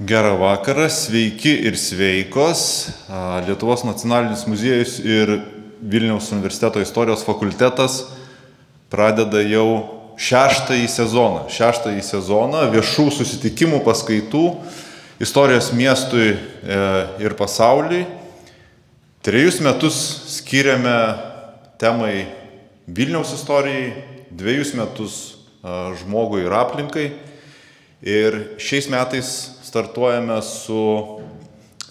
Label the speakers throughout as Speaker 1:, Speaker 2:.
Speaker 1: Gerą vakarą, sveiki ir sveikos. Lietuvos nacionalinis muziejus ir Vilniaus universiteto istorijos fakultetas pradeda jau šeštąjį sezoną viešų susitikimų, paskaitų istorijos miestui ir pasauliui. 3 metus skiriame temai Vilniaus istorijai, 2 metus žmogui ir aplinkai. Ir šiais metais startuojame su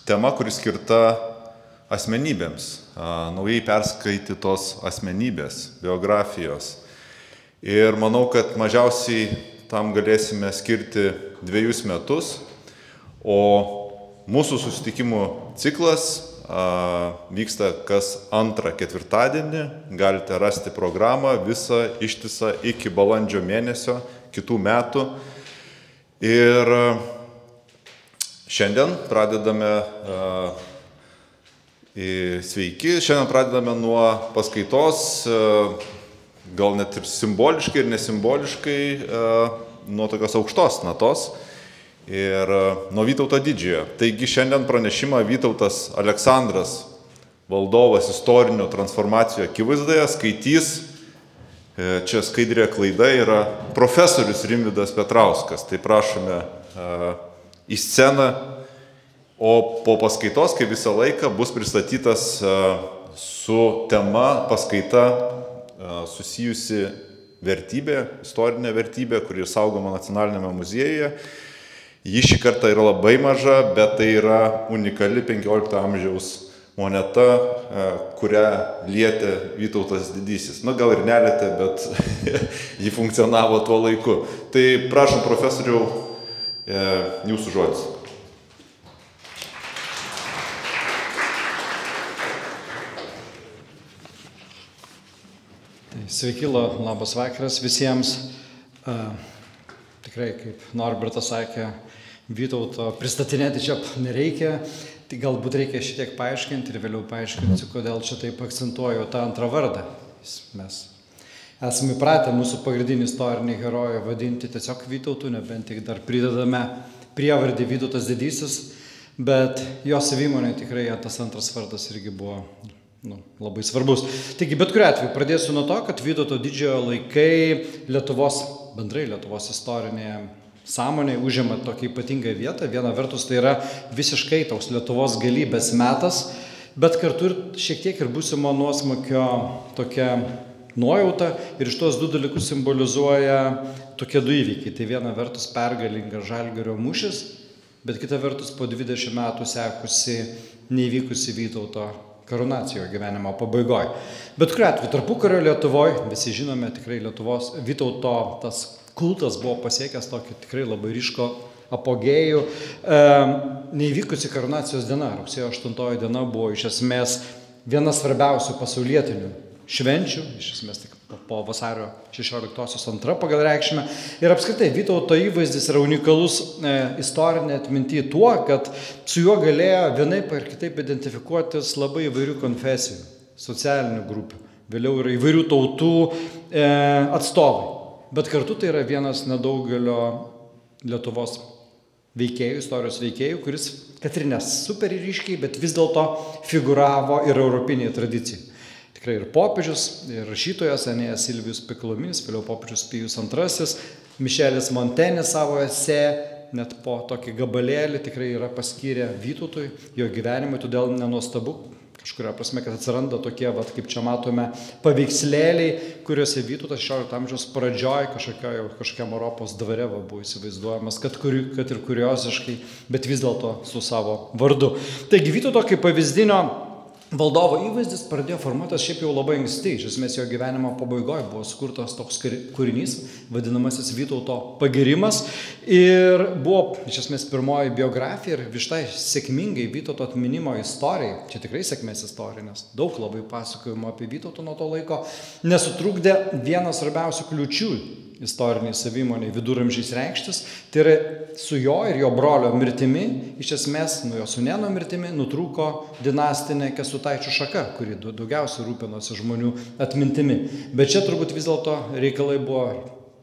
Speaker 1: tema, kuri skirta asmenybėms, naujai perskaitytos asmenybės, biografijos. Ir manau, kad mažiausiai tam galėsime skirti 2 metus, o mūsų susitikimų ciklas vyksta kas 2 ketvirtadienį. Galite rasti programą visą ištisą iki balandžio mėnesio kitų metų. Ir šiandien pradedame, šiandien pradedame nuo paskaitos, gal net ir simboliškai ir nesimboliškai, nuo tokios aukštos natos ir nuo Vytauto Didžiojo. Taigi šiandien pranešimą Vytautas Aleksandras, valdovas istorinių transformacijų akivaizdoje, skaitys, čia skaidrė klaida, yra profesorius Rimvydas Petrauskas. Tai prašome į sceną, o po paskaitos, kaip visą laiką, bus pristatytas su tema paskaita susijusi vertybė, istorinė vertybė, kuri saugoma Nacionalinėme muziejuje. Ji šį kartą yra labai maža, bet tai yra unikali 15 amžiaus moneta, kurią lietė Vytautas Didysis. Na, gal ir nelietė, bet ji funkcionavo tuo laiku. Tai prašom, profesoriau, jūsų žodis.
Speaker 2: Sveiki, labas vakaras visiems. Tikrai, kaip Norbertas sakė, Vytauto pristatinėti čia nereikia. Tai galbūt reikia šitiek paaiškinti ir vėliau paaiškinti, kodėl čia taip akcentuoju tą antrą vardą. Mes esame įpratę mūsų pagrindinį istorinį herojų vadinti tiesiog Vytautu, nebent tik dar pridedame prievardį Vytautas Didysis, bet jo savimonė tikrai tas antras vardas irgi buvo labai svarbus. Taigi, bet kuriuo atveju pradėsiu nuo to, kad Vytauto Didžiojo laikai bendrai Lietuvos istorinėje sąmonėje užima tokią ypatingą vietą. Viena vertus tai yra visiškai toks Lietuvos galybės metas, bet kartu ir šiek tiek ir būsimo nuosmukio tokia nuojauta, ir iš tos 2 dalykus simbolizuoja tokie 2 įvykiai. Tai viena vertus pergalingas Žalgirio mūšis, bet kita vertus po 20 metų sekusi neįvykusi Vytauto karūnacijo gyvenimo pabaigoje. Bet kuriuo atveju tarpukario Lietuvoje, visi žinome, tikrai Vytauto tas kultas buvo pasiekęs tokį tikrai labai ryško apogėjų. Neįvykusi karūnacijos diena, rugsėjo 8 diena, buvo iš esmės viena svarbiausių pasaulietinių švenčių, iš esmės tik po vasario 16-osios 2 pagal reikšmę. Ir apskritai Vytauto įvaizdis yra unikalus istorinė atminty tuo, kad su juo galėjo vienaip ar kitaip identifikuotis labai įvairių konfesijų, socialinių grupių, vėliau yra įvairių tautų atstovai. Bet kartu tai yra vienas nedaugelio Lietuvos veikėjų, istorijos veikėjų, kuris, kad ir nes super ryškiai, bet vis dėlto figuravo ir europinėje tradicijoje. Tikrai ir popiežius, ir rašytojas Enėjas Silvijus Pikolominis, vėliau popiežius Pijus II, Mišelis Montenis savo esė, net po tokį gabalėlį tikrai yra paskyrę Vytautui, jo gyvenimui, todėl nenuostabu kažkuria prasme, kad atsiranda tokie, kaip čia matome, paveikslėliai, kuriuose Vytautas 16 amžiaus pradžioj kažkokiam Europos dvare buvo įsivaizduojamas, kad ir kurioziškai, bet vis dėlto su savo vardu. Taigi Vytauto kaip pavyzdinio valdovo įvaizdis pradėjo formuotas šiaip jau labai anksti. Iš esmės jo gyvenimo pabaigoje buvo skurtas toks kūrinys, vadinamasis Vytauto pagyrimas. Ir buvo iš esmės pirmoji biografija ir štai sėkmingai Vytauto atminimo istorijai, čia tikrai sėkmės istorija, nes daug labai pasakojimo apie Vytautą nuo to laiko, nesutrukdė vienas svarbiausių kliūčių istoriniai savimoniai viduramžiais reikštis, tai yra su jo ir jo brolio mirtimi, iš esmės, nuo jo sūnėno mirtimi, nutrūko dinastinė Kęstutaičių šaka, kuri daugiausiai rūpinosi žmonių atmintimi. Bet čia turbūt vis dėlto reikalai buvo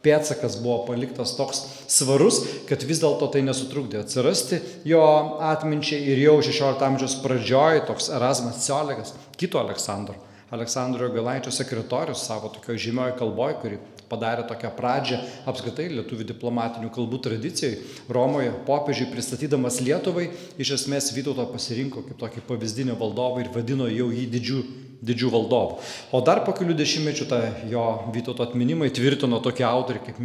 Speaker 2: pėdsakas buvo paliktas toks svarus, kad vis dėlto tai nesutrukdė atsirasti jo atminčiai ir jau 16 amžiaus pradžioj toks Erasmas Ciolegas, kito Aleksandro Jogailaičio sekretorius savo tokioje žymioje kalboje, kuri padarė tokią pradžią apskritai lietuvių diplomatinių kalbų tradicijai. Romoje popiežiui pristatydamas Lietuvai iš esmės Vytautą pasirinko kaip tokį pavyzdinį valdovą ir vadino jau jį didžių valdovų. O dar po kelių dešimtmečių tą jo Vytauto atminimą įtvirtino tokie autoriai kaip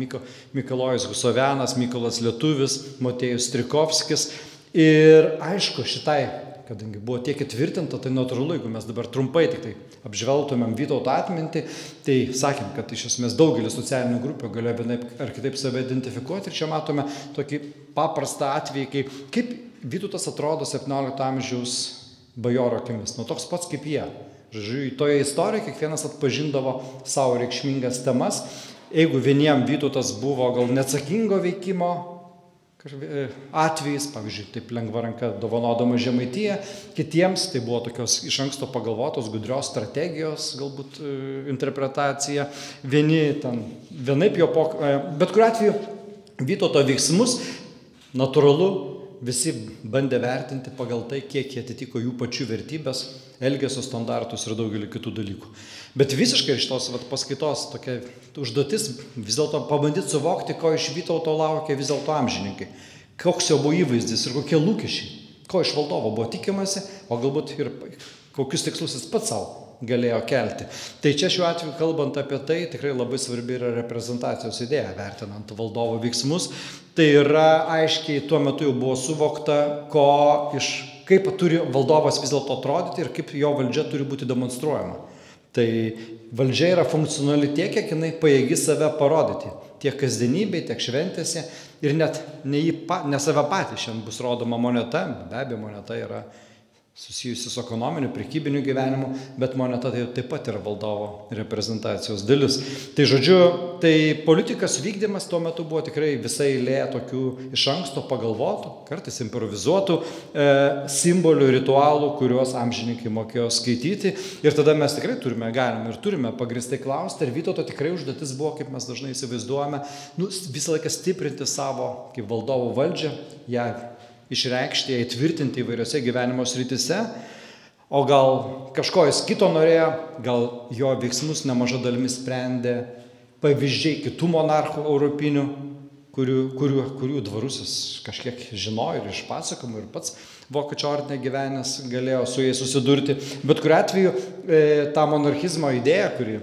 Speaker 2: Mikalojus Husovenas, Mykolas Lietuvis, Motiejus Strijkovskis. Ir aišku, kadangi buvo tiek įtvirtinta, tai natūralu, jeigu mes dabar trumpai tik tai apžvelgtumėm Vytauto atmintį, tai sakėm, kad iš esmės daugelis socialinių grupių galėjo vienaip ar kitaip save identifikuoti. Ir čia matome tokį paprastą atvejį, kaip Vytautas atrodo 17 amžiaus bajoro akimis. Nu, toks pats kaip jie. Žodžiu, toje istorijoje kiekvienas atpažindavo savo reikšmingas temas. Jeigu vieniem Vytautas buvo gal neatsakingo veikimo atvejais, pavyzdžiui, taip lengva ranka dovanodama Žemaitiją, kitiems tai buvo tokios iš anksto pagalvotos gudrios strategijos, galbūt interpretacija, vienaip jo bet kuriuo atveju Vytauto veiksmus natūralu visi bandė vertinti pagal tai, kiek jie atitiko jų pačių vertybės, elgesio standartus ir daugelį kitų dalykų. Bet visiškai iš tos paskaitos tokia užduotis vis dėlto pabandyti suvokti, ko iš Vytauto laukia vis dėlto amžininkai. Koks jo buvo įvaizdis ir kokie lūkesčiai, ko iš valdovo buvo tikimasi, o galbūt ir kokius tikslus jis pats savo galėjo kelti. Tai čia šiuo atveju, kalbant apie tai, tikrai labai svarbi yra reprezentacijos idėja, vertinant valdovo veiksmus. Tai yra aiškiai tuo metu jau buvo suvokta, kaip turi valdovas vis dėlto atrodyti ir kaip jo valdžia turi būti demonstruojama. Tai valdžia yra funkcionali tiek, kiek jinai pajėgi save parodyti. Tiek kasdienybėje, tiek šventėse ir net ne save patį. Šiandien bus rodoma moneta, be abejo moneta yra susijusi su ekonominiu, prekybiniu gyvenimu, bet moneta tai taip pat yra valdovo reprezentacijos dalis. Tai žodžiu, tai politikos vykdymas tuo metu buvo tikrai visai eilė tokių iš anksto pagalvotų, kartais improvizuotų simbolių, ritualų, kuriuos amžininkai mokėjo skaityti. Ir tada mes tikrai turime pagrįstai klausti, ir Vytauto tikrai užduotis buvo, kaip mes dažnai įsivaizduojame, visą laiką stiprinti savo kaip valdovo valdžią, ją išreikšti, įtvirtinti įvairiose gyvenimo srityse, o gal kažko jis kito norėjo, gal jo veiksmus nemaža dalimi sprendė pavyzdžiai kitų monarchų europinių, kurių dvarus jis kažkiek žinojo ir iš pasakojimų, ir pats vokiečių ordine gyvenęs galėjo su jais susidurti. Bet kuriuo atveju ta monarchizmo idėja, kuri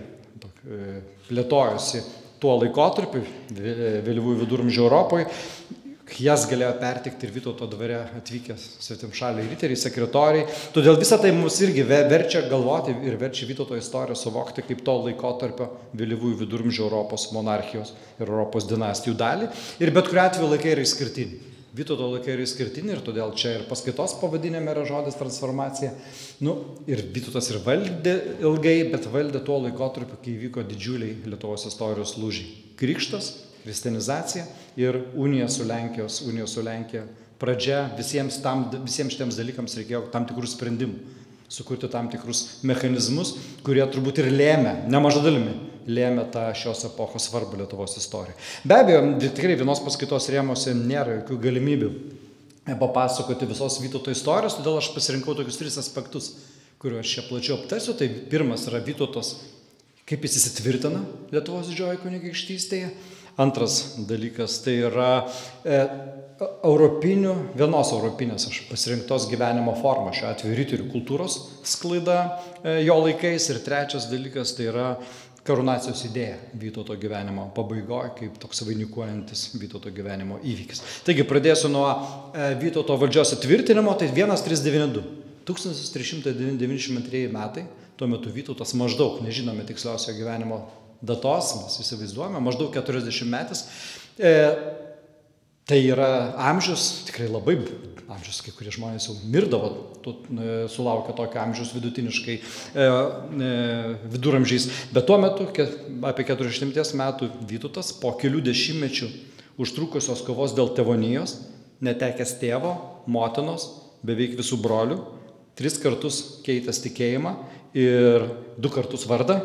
Speaker 2: plėtojosi tuo laikotarpiu, vėlyvųjų viduramžių Europoje, jas galėjo pertikti ir Vytauto dvare atvykę svetimšaliai riteriai, sekretoriai. Todėl visą tai mums irgi verčia galvoti ir verčia Vytauto istoriją suvokti kaip to laikotarpio vėlyvųjų viduramžių Europos monarchijos ir Europos dinastijų dalį. Ir bet kuriuo atveju laikai yra išskirtiniai. Vytauto laikai yra išskirtiniai ir todėl čia ir paskaitos pavadinime yra žodis transformacija. Ir Vytautas ir valdė ilgai, bet valdė tuo laikotarpiu, kai vyko didžiuliai Lietuvos istorijos lūžiai. Krikštas, kristianizacija ir unija su Lenkija. Pradžia visiems šitiems dalykams reikėjo tam tikrų sprendimų, sukurti tam tikrus mechanizmus, kurie turbūt ir nemaža dalimi lėmė tą šios epochos svarbą Lietuvos istoriją. Be abejo, tikrai vienos paskaitos rėmuose nėra jokių galimybių papasakoti visos Vytauto istorijos, todėl aš pasirinkau tokius 3 aspektus, kuriuos čia plačiau aptarsiu. Tai pirmas yra Vytautas, kaip jis įsitvirtina Lietuvos didžiojoje kunigaikštystėje. Antras dalykas tai yra vienos europinės pasirinktos gyvenimo formos, šiuo atveju riterių kultūros sklaida jo laikais. Ir trečias dalykas tai yra karūnacijos idėja Vytauto gyvenimo pabaigoje, kaip toks vainikuojantis Vytauto gyvenimo įvykis. Taigi pradėsiu nuo Vytauto valdžios įtvirtinimo, tai 1392. 1392 metai, tuo metu Vytautas maždaug, nežinome tiksliausio gyvenimo datos, mes įsivaizduojame, maždaug 40 metais. Tai yra amžius, tikrai labai amžius, kai kurie žmonės jau mirdavo, sulaukia tokio amžiaus vidutiniškai viduramžiais. Bet tuo metu, apie 40 metų, Vytautas po kelių dešimtmečių užtrukusios kovos dėl tėvonijos, netekęs tėvo, motinos, beveik visų brolių, 3 kartus keitęs tikėjimą ir 2 kartus vardą,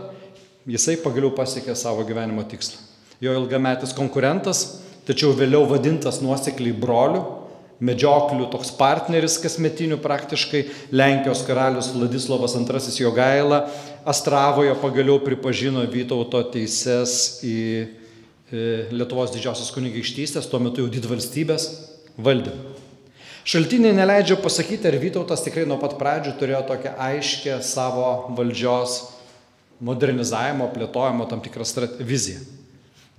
Speaker 2: jisai pagaliau pasiekė savo gyvenimo tikslą. jo ilgametis konkurentas, tačiau vėliau vadintas nuosekliai broliu, medžioklių toks partneris kasmetinių praktiškai, Lenkijos karalius Vladislovas II Jogaila Astravoje pagaliau pripažino Vytauto teises į Lietuvos didžiosios kunigaikštystės, tuo metu jau didvalstybės valdymą. Šaltiniai neleidžia pasakyti, ar Vytautas tikrai nuo pat pradžių turėjo tokią aiškę savo valdžios modernizavimo, plėtojimo tam tikrą viziją.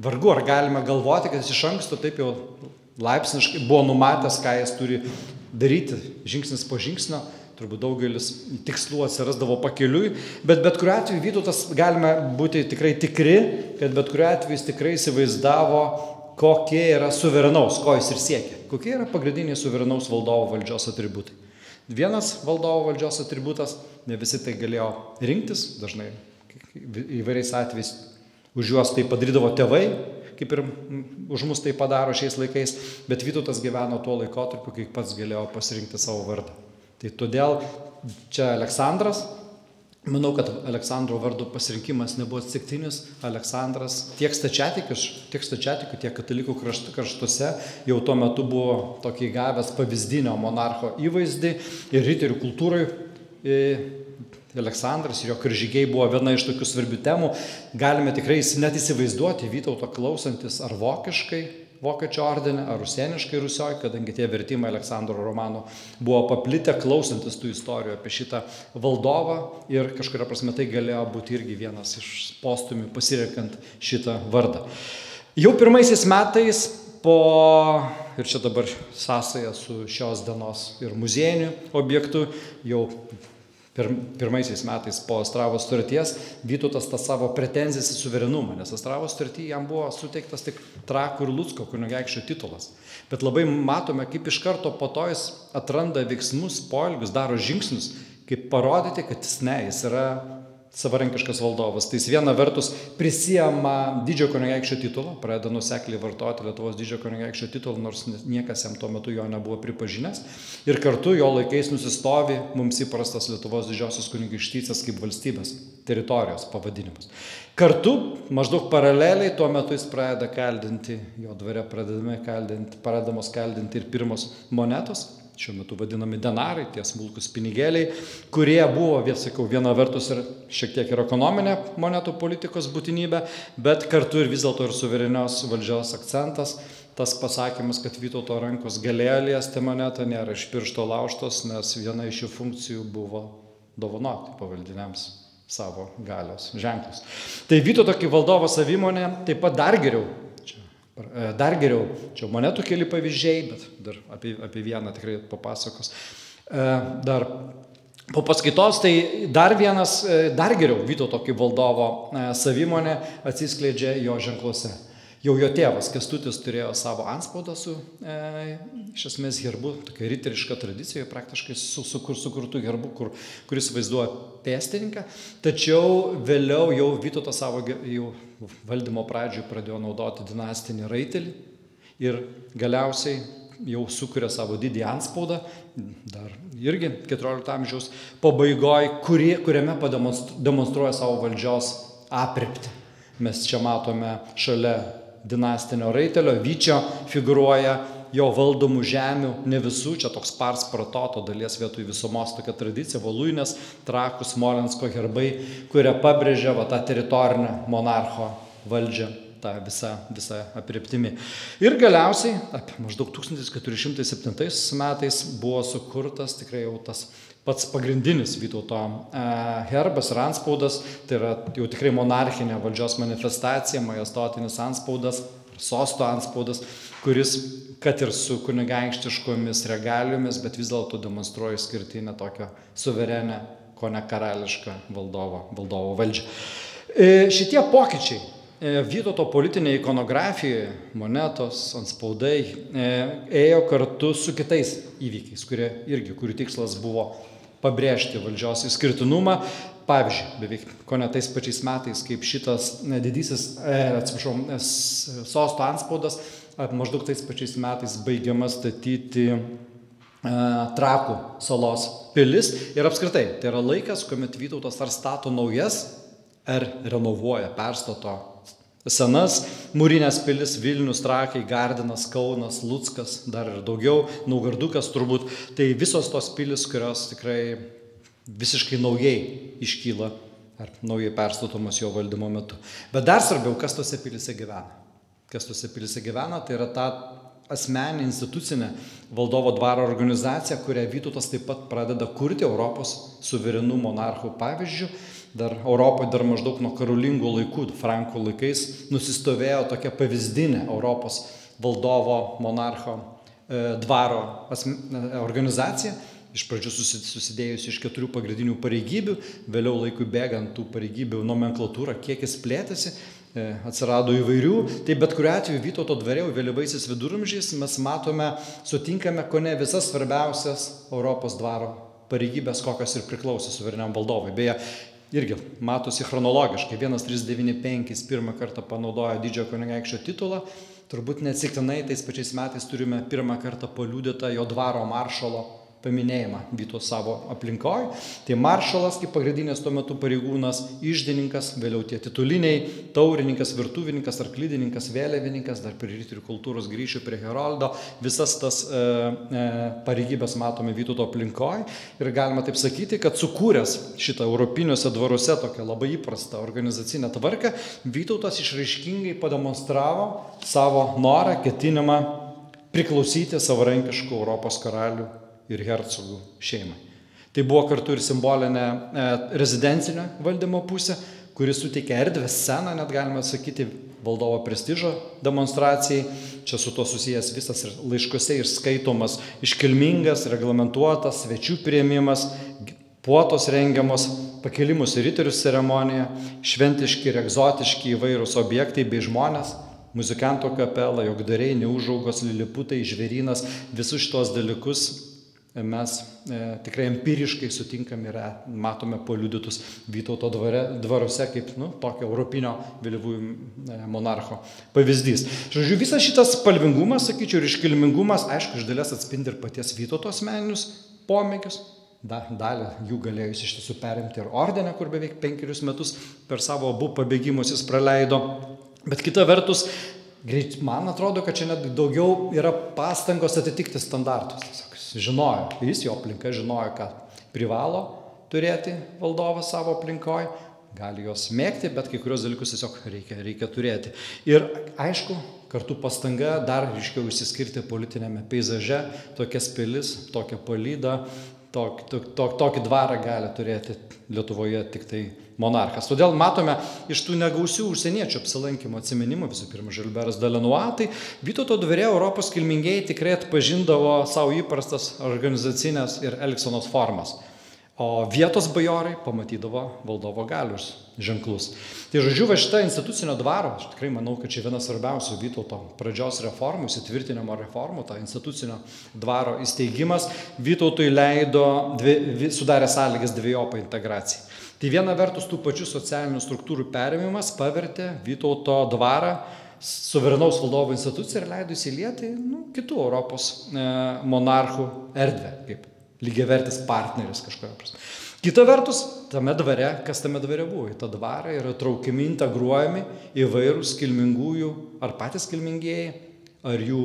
Speaker 2: Vargu, ar galime galvoti, kad jis iš anksto taip jau laipsniškai buvo numatęs, ką jis turi daryti žingsnis po žingsnio. Turbūt daugelis tikslų atsirasdavo pakeliui, bet kuriuo atveju Vytautas galime būti tikrai tikri, kad bet kuriuo atveju jis tikrai įsivaizdavo, kokie yra suverenaus, ko jis ir siekia. Kokie yra pagrindiniai suverenaus valdovo valdžios atributai. Vienas valdovo valdžios atributas, ne visi tai galėjo rinktis, dažnai įvairiais atvejais už juos tai padarydavo tėvai, kaip ir už mus tai padaro šiais laikais, bet Vytautas gyveno tuo laikotarpiu, kai pats galėjo pasirinkti savo vardą. Tai todėl čia Aleksandras, manau, kad Aleksandro vardo pasirinkimas nebuvo atsitiktinis. Aleksandras tiek stačiatikių, tiek katalikų kraštuose jau tuo metu buvo tokį gavęs pavyzdinio monarcho įvaizdį ir riterių kultūrai. Aleksandras ir jo karžygiai buvo viena iš tokių svarbių temų. Galime tikrai net įsivaizduoti Vytauto klausantis ar vokiškai, Vokiečių ordine, ar rusieniškai Rusioj, kadangi tie vertimai Aleksandro romanų buvo paplitę, klausantis tų istorijų apie šitą valdovą ir kažkuria prasme tai galėjo būti irgi vienas iš postumių pasirenkant šitą vardą. Jau pirmaisiais metais ir čia dabar sąsaja su šios dienos ir muziejiniu objektu, jau pirmaisiais metais po Astravos sutarties Vytautas tą savo pretenzijas į suverenumą, nes Astravos sutartyje jam buvo suteiktas tik Trakų ir Lucko kunigaikščio titulas. Bet labai matome, kaip iš karto po to jis atranda veiksmus, poelgius, daro žingsnius, kaip parodyti, kad jis yra savarankiškas valdovas. Tai jis viena vertus prisijama didžiojo kunigaikščio titulą, pradeda nuosekliai vartoti Lietuvos didžiojo kunigaikščio titulą, nors niekas jam tuo metu jo nebuvo pripažinęs. Ir kartu jo laikais nusistovi mums įprastas Lietuvos didžiosios kunigaikštystės kaip valstybės teritorijos pavadinimas. Kartu, maždaug paraleliai, tuo metu jis pradeda kaldinti, jo dvare pradedamos kaldinti ir pirmos monetos, šiuo metu vadinami denarai, tie smulkus pinigėliai, kurie buvo, viena vertus ir šiek tiek ir ekonominė monetų politikos būtinybė, bet kartu ir vis dėlto ir suverenios valdžios akcentas. Tas pasakymas, kad Vytauto rankos galėjo liesti monetą, nėra iš piršto laužtos, nes viena iš jų funkcijų buvo dovanoti pavaldiniams savo galios ženklus. Tai Vytauto kaip valdovo savimonė taip pat dar geriau, čia monetų keli pavyzdžiai, bet dar apie vieną tikrai papasakos. Dar po paskaitos, tai dar geriau Vytauto kaip valdovo savimonė atsiskleidžia jo ženkluose. Jau jo tėvas Kęstutis turėjo savo antspaudą su, iš esmės, herbu, tokia riteriška tradicija, praktiškai sukurtų herbu, kuris vaizduoja pėstininką. Tačiau vėliau jau Vytautas savo jau valdymo pradžioje pradėjo naudoti dinastinį raitelį ir galiausiai jau sukuria savo didį antspaudą, dar irgi 14 amžiaus pabaigoje, kuriame pademonstruoja savo valdžios apreptį. Mes čia matome šalia dinastinio raitelio, Vyčio figūruoja jo valdomų žemių, ne visų, čia toks pars pratoto dalies vietoj visumos tokia tradicija, Voluinės, Trakų, Smolensko herbai, kurie pabrėžia tą teritorinę monarcho valdžią, tą visą aprėptimi. Ir galiausiai, maždaug 1407 metais buvo sukurtas tikrai jau tas pats pagrindinis Vytauto herbas ir antspaudas, tai yra jau tikrai monarchinė valdžios manifestacija, majestotinis antspaudas, sosto antspaudas, kuris, kad ir su kunigaikštiškomis regalijomis, bet vis dėlto demonstruoja išskirtinę tokią suverenę, ko ne karališką valdovo valdžią. Šitie pokyčiai Vytauto politinėje ikonografijoje, monetos, antspaudai, ėjo kartu su kitais įvykiais, kurių tikslas buvo pabrėžti valdžios išskirtinumą. Pavyzdžiui, beveik ko ne tais pačiais metais, kaip šitas didysis, sosto antspaudas, maždaug tais pačiais metais baigiama statyti Trakų salos pilis. Ir apskritai, tai yra laikas, kuomet Vytautas ar stato naujas, ar renovuoja, perstato senas mūrinės pilis Vilnius, Trakai, Gardinas, Kaunas, Luckas, dar ir daugiau, Naugardukas turbūt. Tai visos tos pilis, kurios tikrai visiškai naujai iškyla ar naujai perstatomos jo valdymo metu. Bet dar svarbiau, kas tose pilise gyvena. Kas tose pilise gyvena, tai yra ta asmeninė institucinė valdovo dvaro organizacija, kurią Vytautas taip pat pradeda kurti Europos suverenų monarchų pavyzdžių. Dar Europoje dar maždaug nuo karolingų laikų, Frankų laikais, nusistovėjo tokia pavyzdinė Europos valdovo monarcho dvaro organizacija. Iš pradžių susidėjusi iš 4 pagrindinių pareigybių, vėliau laikui bėgant tų pareigybių nomenklatūra kiekis plėtėsi, atsirado įvairių. Tai bet kuriuo atveju Vytauto dvare vėlyvaisiais viduramžiais mes matome, sutinkame kone visas svarbiausias Europos dvaro pareigybės, kokios ir priklausė suvereniam valdovui. Beje, irgi matosi chronologiškai. 1395 pirmą kartą panaudojo didžiojo kunigaikščio titulą. Turbūt neatsitiktinai tais pačiais metais turime pirmą kartą paliudytą jo dvaro maršalo paminėjimą Vytauto savo aplinkoje. Tai maršalas kaip pagrindinės tuo metu pareigūnas, iždininkas, vėliau tie tituliniai, taurininkas, virtuvininkas, arklidininkas, vėliavininkas, dar prie riterių kultūros grįšiu prie Heroldo. Visas tas pareigybės matome Vytauto aplinkoje ir galima taip sakyti, kad sukūręs šitą europiniuose dvaruose tokią labai įprastą organizacinę tvarką, Vytautas išraiškingai pademonstravo savo norą, ketinimą priklausyti savarankiškų Europos karalių ir hercogų šeimai. Tai buvo kartu ir simbolinė rezidencinė valdymo pusė, kuris suteikia erdvę, sceną, net galima sakyti, valdovo prestižo demonstracijai. Čia su to susijęs visas ir laiškose ir skaitomas iškilmingas, reglamentuotas, svečių priėmimas, puotos rengiamos, pakelimus į riterių ceremoniją, šventiški ir egzotiški įvairūs objektai bei žmonės, muzikanto kapela, jogdariai, neužaugos, liliputai, žvėrynas, visus šitos dalykus mes tikrai empiriškai sutinkame ir matome paliudytus Vytauto dvaruose kaip tokio europinio vėlyvųjų monarcho pavyzdys. Žodžiu, visas šitas spalvingumas, sakyčiau, ir iškilmingumas, aišku, iš dalies atspindi ir paties Vytauto asmeninius pomėgius. Dalį jų galėjo iš tiesų perimti ir ordiną, kur beveik 5 metus per savo abu pabėgimus jis praleido. Bet kita vertus, man atrodo, kad čia net daugiau yra pastangos atitikti standartus. Žinojo, jis jo aplinka žinojo, ką privalo turėti valdovas savo aplinkoje, gali jos mėgti, bet kai kurios dalykus tiesiog reikia turėti. Ir aišku, kartu pastanga dar ryškiau išsiskirti politinėme peizaže, tokias pilis, tokią palydą, tokį dvarą gali turėti Lietuvoje tik tai monarchas. Todėl matome iš tų negausių užsieniečių apsilankimo atsiminimų, visų pirma, Žilberas Dalenuo, tai Vytauto dvare Europos kilmingieji tikrai atpažindavo savo įprastas organizacinės ir elgsenos formas. O vietos bajorai pamatydavo valdovo galios ženklus. Tai žodžiu, va šitą institucinio dvaro, aš tikrai manau, kad čia vienas svarbiausių Vytauto pradžios reformų, įsitvirtinimo reformų, ta institucinio dvaro įsteigimas Vytautui leido, sudarė sąlygas dvejopą integraciją. Tai viena vertus tų pačių socialinių struktūrų perėmimas pavertė Vytauto dvarą suverenaus valdovo instituciją ir leido įsilieti kitų Europos monarchų erdvę, kaip lygiavertis partneris kažkokia prasme. Kita vertus, tame dvare, kas tame dvare buvo, į tą dvarą yra traukiami, integruojami įvairūs kilmingųjų, ar patys kilmingieji, ar jų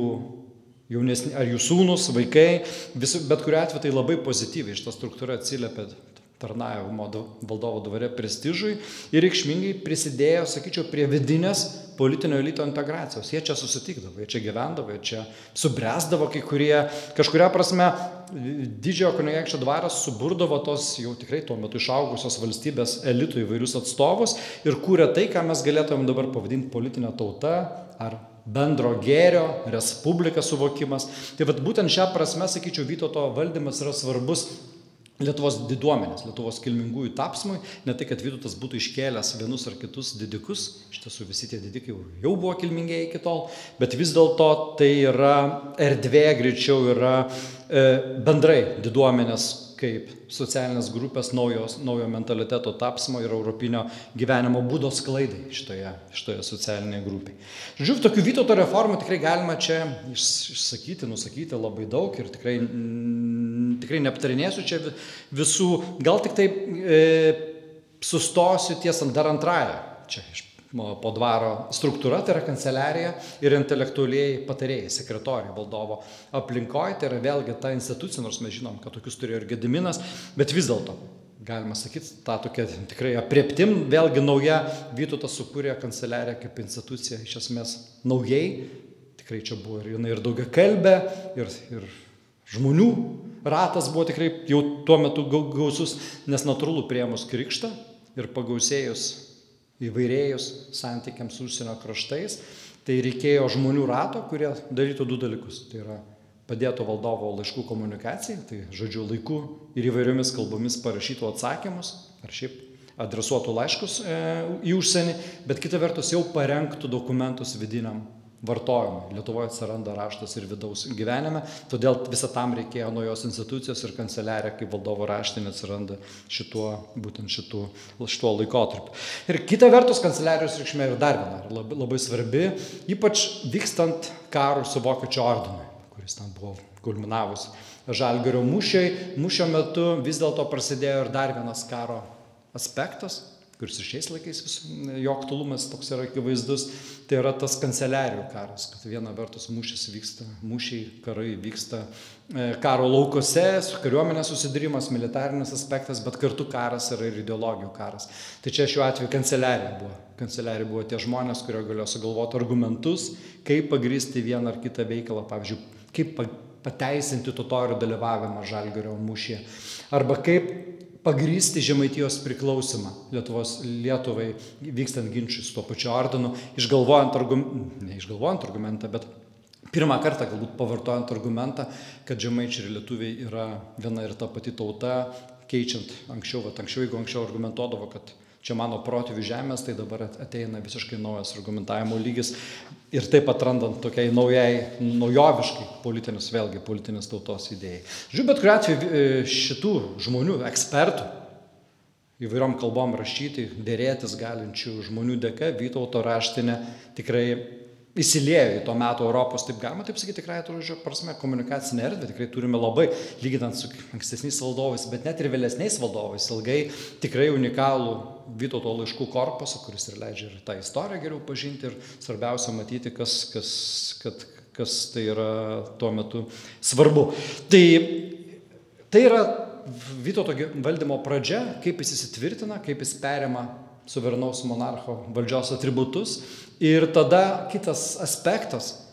Speaker 2: jaunesni, ar jų sūnus, vaikai, bet kuriuo atveju tai labai pozityviai šita struktūra atsiliepia tarnavimo valdovo dvare prestižui ir reikšmingai prisidėjo, sakyčiau, prie vidinės politinio elito integracijos. Jie čia susitikdavo, jie čia gyvendavo, jie čia subręsdavo kai kurie, kažkuria prasme, didžiojo kunigaikščio dvaras suburdavo tos jau tikrai tuo metu išaugusios valstybės elitų įvairius atstovus ir kūrė tai, ką mes galėtume dabar pavadinti politinė tauta ar bendro gėrio, respublika suvokimas. Tai vat būtent šią prasme, sakyčiau, Vytauto valdymas yra svarbus Lietuvos diduomenės, Lietuvos kilmingųjų tapsmui, ne tai, kad Vytautas būtų iškėlęs vienus ar kitus didikus, iš tiesų visi tie didikai jau buvo kilmingieji iki tol, bet vis dėlto tai yra erdvė, greičiau yra bendrai diduomenės kaip socialinės grupės naujo mentaliteto tapsmo ir europinio gyvenimo būdo sklaidai šitoje socialinėje grupėje. Žodžiu, tokių Vytauto reformų tikrai galima čia išsakyti, nusakyti labai daug ir tikrai neaptarinėsiu čia visų, gal tik tai sustosiu ties dar antrąją čia po dvaro struktūra, tai yra kanceliarija ir intelektualiai patarėjai, sekretoriai valdovo aplinkoje, tai yra vėlgi ta institucija, nors mes žinom, kad tokius turėjo ir Gediminas, bet vis dėlto, galima sakyti, tą tokia tikrai aprėptim, vėlgi nauja Vytautas sukūrė kanceliariją kaip instituciją, iš esmės naujai, tikrai čia buvo ir daugiakalbė, ir žmonių ratas buvo tikrai jau tuo metu gausus, nes natūralu priėmus krikštą ir pagausėjus įvairėjus santykiams su užsienio kraštais, tai reikėjo žmonių rato, kurie darytų du dalykus. Tai yra padėtų valdovo laiškų komunikacijai, tai žodžiu laiku ir įvairiomis kalbomis parašytų atsakymus, ar šiaip adresuotų laiškus į užsienį, bet kita vertus jau parengtų dokumentus vidiniam vartojimui. Lietuvoje atsiranda raštas ir vidaus gyvenime, todėl visą tam reikėjo naujos institucijos ir kanceliarija kaip valdovo raštinė atsiranda šituo laikotarpiu. Ir kita vertus, kanceliarijos reikšmė yra dar viena, labai svarbi, ypač vykstant karui su Vokiečių ordinui, kuris ten buvo kulminavusi Žalgirio mūšio metu, vis dėlto prasidėjo ir dar vienas karo aspektas, kuris ir šiais laikais jo aktualumas toks yra akivaizdus, tai yra tas kanceliarijų karas, kad viena vertus mūšiai, karai vyksta karo laukose, su kariuomenės susidūrimas, militarinis aspektas, bet kartu karas yra ir ideologijų karas. Tai čia šiuo atveju kanceliarija buvo. Kanceliarija buvo tie žmonės, kurie galėjo sugalvoti argumentus, kaip pagrįsti vieną ar kitą veikalą, pavyzdžiui, kaip pateisinti totorių dalyvavimą Žalgirio mūšyje, arba kaip pagrįsti Žemaitijos priklausimą Lietuvai vykstant ginčiui su tuo pačiu ordinu, neišgalvojant argumentą, bet pirmą kartą galbūt pavartojant argumentą, kad žemaičiai ir lietuviai yra viena ir ta pati tauta, keičiant anksčiau, jeigu anksčiau argumentuodavo, kad čia mano protėvių žemės, tai dabar ateina visiškai naujas argumentavimo lygis ir taip atrandant tokiai naujoviškai politinės tautos idėjai. Žiūrėjau, bet kuriuo atveju šitų žmonių, ekspertų, įvairiom kalbom rašyti, dėrėtis galinčių žmonių dėka, Vytauto raštinė tikrai įsiliejo į to meto Europos, taip galima taip sakyti, tikrai žodžio prasme, komunikacinė erdvė, tikrai turime labai, lyginant su ankstesniais valdovais, bet net ir vėlesniais valdovais, ilgai tikrai unikalų Vytauto laiškų korpusą, kuris ir leidžia ir tą istoriją geriau pažinti ir svarbiausia matyti, kas tai yra tuo metu svarbu. Tai yra Vytauto valdymo pradžia, kaip jis įsitvirtina, kaip jis perima suverenaus monarcho valdžios atributus. Ir tada kitas aspektas,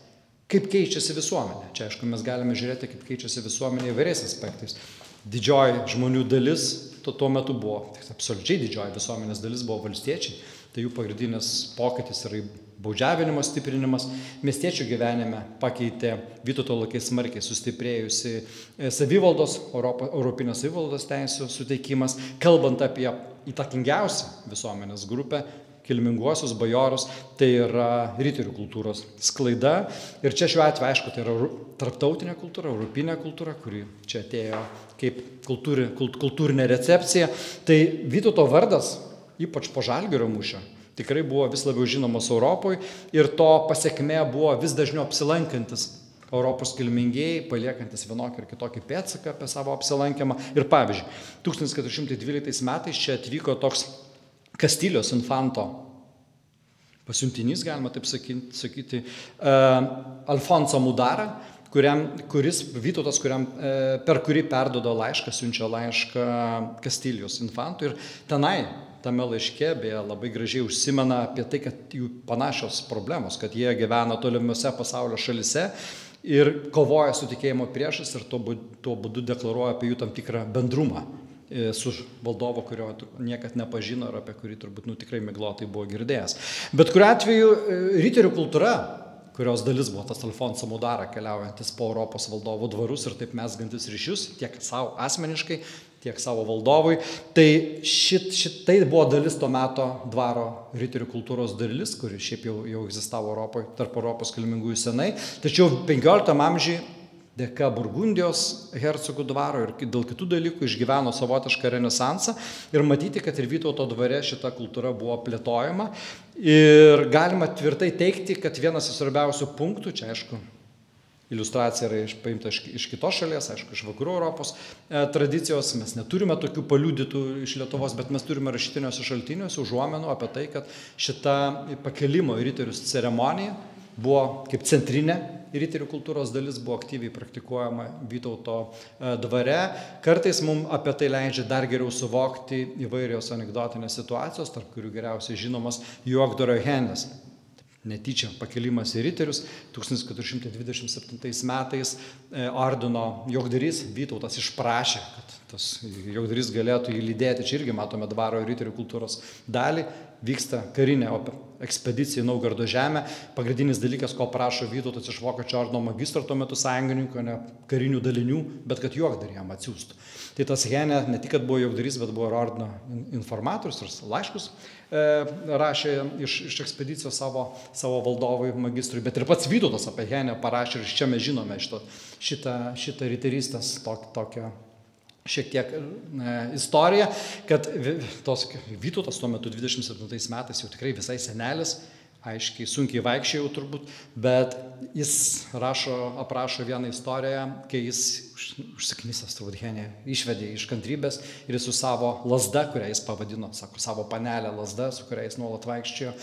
Speaker 2: kaip keičiasi visuomenė. Čia, aišku, mes galime žiūrėti, kaip keičiasi visuomenė įvairiais aspektais. Didžioji žmonių dalis tuo metu buvo, absoliučiai didžioji visuomenės dalis buvo valstiečiai. Tai jų pagrindinis pokytis yra baudžiavinimo stiprinimas. Miestiečių gyvenime pakeitė Vytauto laikais smarkiai sustiprėjusi savivaldos, europinės savivaldos teisių suteikimas, kalbant apie įtakingiausią visuomenės grupę, kilminguosius bajorus, tai yra riterių kultūros sklaida. Ir čia šiuo atveju, aišku, tai yra tarptautinė kultūra, europinė kultūra, kuri čia atėjo kaip kultūrinė recepcija. Tai Vytauto vardas, ypač po Žalgirio mūšio, tikrai buvo vis labiau žinomas Europoje ir to pasekmė buvo vis dažniau apsilankantis Europos kilmingieji, paliekantis vienokį ir kitokį pėdsaką apie savo apsilankymą. Ir pavyzdžiui, 1412 metais čia atvyko toks Kastilijos infanto pasiuntinys, galima taip sakyti, Alfonso Mudara, Vytautas, per kurį perduoda laišką, siunčia laišką Kastilijos infantui. Ir tame laiške, beje, labai gražiai užsimena apie tai, kad jų panašios problemos, kad jie gyvena tolimiuose pasaulio šalise ir kovoja su tikėjimo priešais ir tuo būdu deklaruoja apie jų tam tikrą bendrumą su valdovo, kurio niekad nepažino ir apie kurį turbūt tikrai miglotai buvo girdėjęs. Bet kuriuo atveju riterių kultūra, kurios dalis buvo tas Alfonso Mudara, keliaujantis po Europos valdovų dvarus ir taip mesgantis ryšius tiek savo asmeniškai, tiek savo valdovui, tai šitai buvo dalis to meto dvaro riterių kultūros dalis, kuri šiaip jau egzistavo Europoje, tarp Europos kilmingųjų senai, tačiau 15 amžiuje dėka Burgundijos hercogų dvaro ir dėl kitų dalykų išgyveno savotišką renesansą ir matyti, kad ir Vytauto dvare šita kultūra buvo plėtojama ir galima tvirtai teikti, kad vienas iš svarbiausių punktų, čia aišku, iliustracija yra paimta iš kitos šalies, aišku, iš vakarų Europos tradicijos. Mes neturime tokių paliudytų iš Lietuvos, bet mes turime rašytiniuose šaltiniuose užuomenų apie tai, kad šita pakelimo į riterius ceremonija buvo kaip centrinė riterių kultūros dalis, buvo aktyviai praktikuojama Vytauto dvare. Kartais mums apie tai leidžia dar geriau suvokti įvairios anekdotinės situacijos, tarp kurių geriausiai žinomas Juokdaro Henės netyčia pakelimas į riterius. 1427 metais ordino juokdarys Vytautas išprašė, kad tas juokdarys galėtų jį lydėti. Čia irgi matome dvaro riterių kultūros dalį. Vyksta karinė ekspedicija į Naugardo žemę. Pagrindinis dalykas, ko prašo Vytautas iš Vokiečių ordino magistro tuo metu sąjungininko, ne karinių dalinių, bet kad juokdarį jam atsiųstų. Tai tas Henė ne tik, kad buvo juokdarys, bet buvo ir ordino informatorius ir laiškus rašė iš ekspedicijos savo valdovui magistrui, bet ir pats Vytautas apie Henę parašė ir iš čia mes žinome šitą riterystės tokią šiek tiek istoriją, kad Vytautas tuo metu 27 metais jau tikrai visai senelis, aiškiai, sunkiai vaikščiojau turbūt, bet jis aprašo vieną istoriją, kai jis užsiknisęs turbūt Henę išvedė iš kantrybės ir jis su savo lazda, kurią jis pavadino, sako, savo panelę lazda, su kuria jis nuolat vaikščiojo,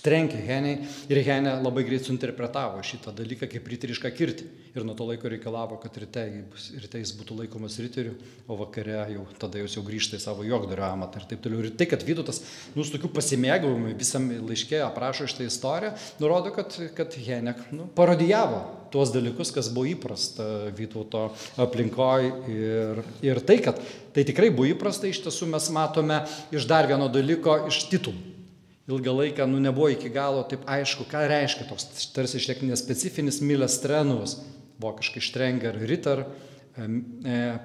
Speaker 2: trenkė Henei ir Henė labai greit suinterpretavo šitą dalyką kaip riterišką kirtį. Ir nuo to laiko reikalavo, kad ryte jis būtų laikomas riteriu, o vakare tada jau grįžta į savo juokdario amatą ir taip toliau. Ir tai, kad Vytautas su tokiu pasimėgavimu visam laiške aprašo šitą istoriją, nurodo, kad Henė parodijavo tuos dalykus, kas buvo įprasta Vytauto aplinkoje. Ir tai, kad tai tikrai buvo įprasta, iš tiesų mes matome iš dar vieno dalyko, iš titulų. Ilgą laiką nebuvo iki galo taip aišku, ką reiškia toks tarsi šiek tiek nespecifinis Milestrenus, vokiškai Strenger Ritter,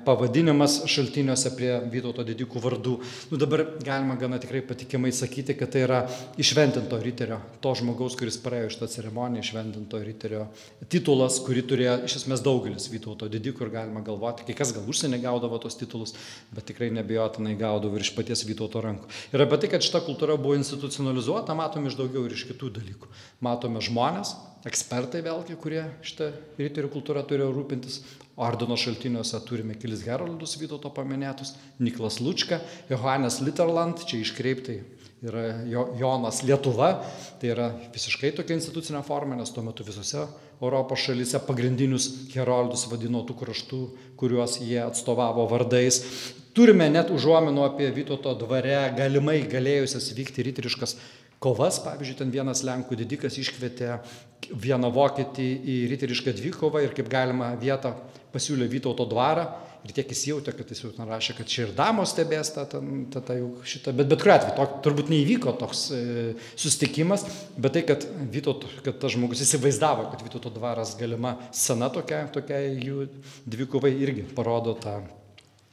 Speaker 2: pavadinimas šaltiniuose prie Vytauto didikų vardų. Dabar galima gana tikrai patikimai sakyti, kad tai yra išventinto riterio, to žmogaus, kuris praėjo šitą ceremoniją, išventinto riterio titulas, kurį turėjo iš esmės daugelis Vytauto didikų ir galima galvoti, kai kas gal užsienį gaudavo tos titulus, bet tikrai nebijotinai gaudavo ir iš paties Vytauto rankų. Ir apie tai, kad šita kultūra buvo institucionalizuota, matome iš daugiau ir iš kitų dalykų. Matome žmonės, ekspertai vėlgi, kurie šitą riterių kultūrą turėjo rūpintis. Ordino šaltiniuose turime kelis heroldus Vytauto paminėtus, Niklas Lučka, Johannes Litterland, čia iškreiptai yra Jonas Lietuva, tai yra visiškai tokia institucinė forma, nes tuo metu visose Europos šalyse pagrindinius heroldus vadino tų kraštų, kuriuos jie atstovavo vardais. Turime net užuominų apie Vytauto dvare galimai galėjusias vykti riteriškas kovas. Pavyzdžiui, ten vienas Lenkų didikas iškvietė vieną vokietį į riterišką dvikovą ir kaip galima vietą pasiūlė Vytauto dvarą. Ir tiek jis jautė, kad jis jau rašė, kad čia ir damos stebės šitą. Bet kuriuo atveju turbūt neįvyko toks susitikimas, bet tai, kad tas žmogus įsivaizdavo, kad Vytauto dvaras galima scena tokia jų dvikovai irgi parodo tą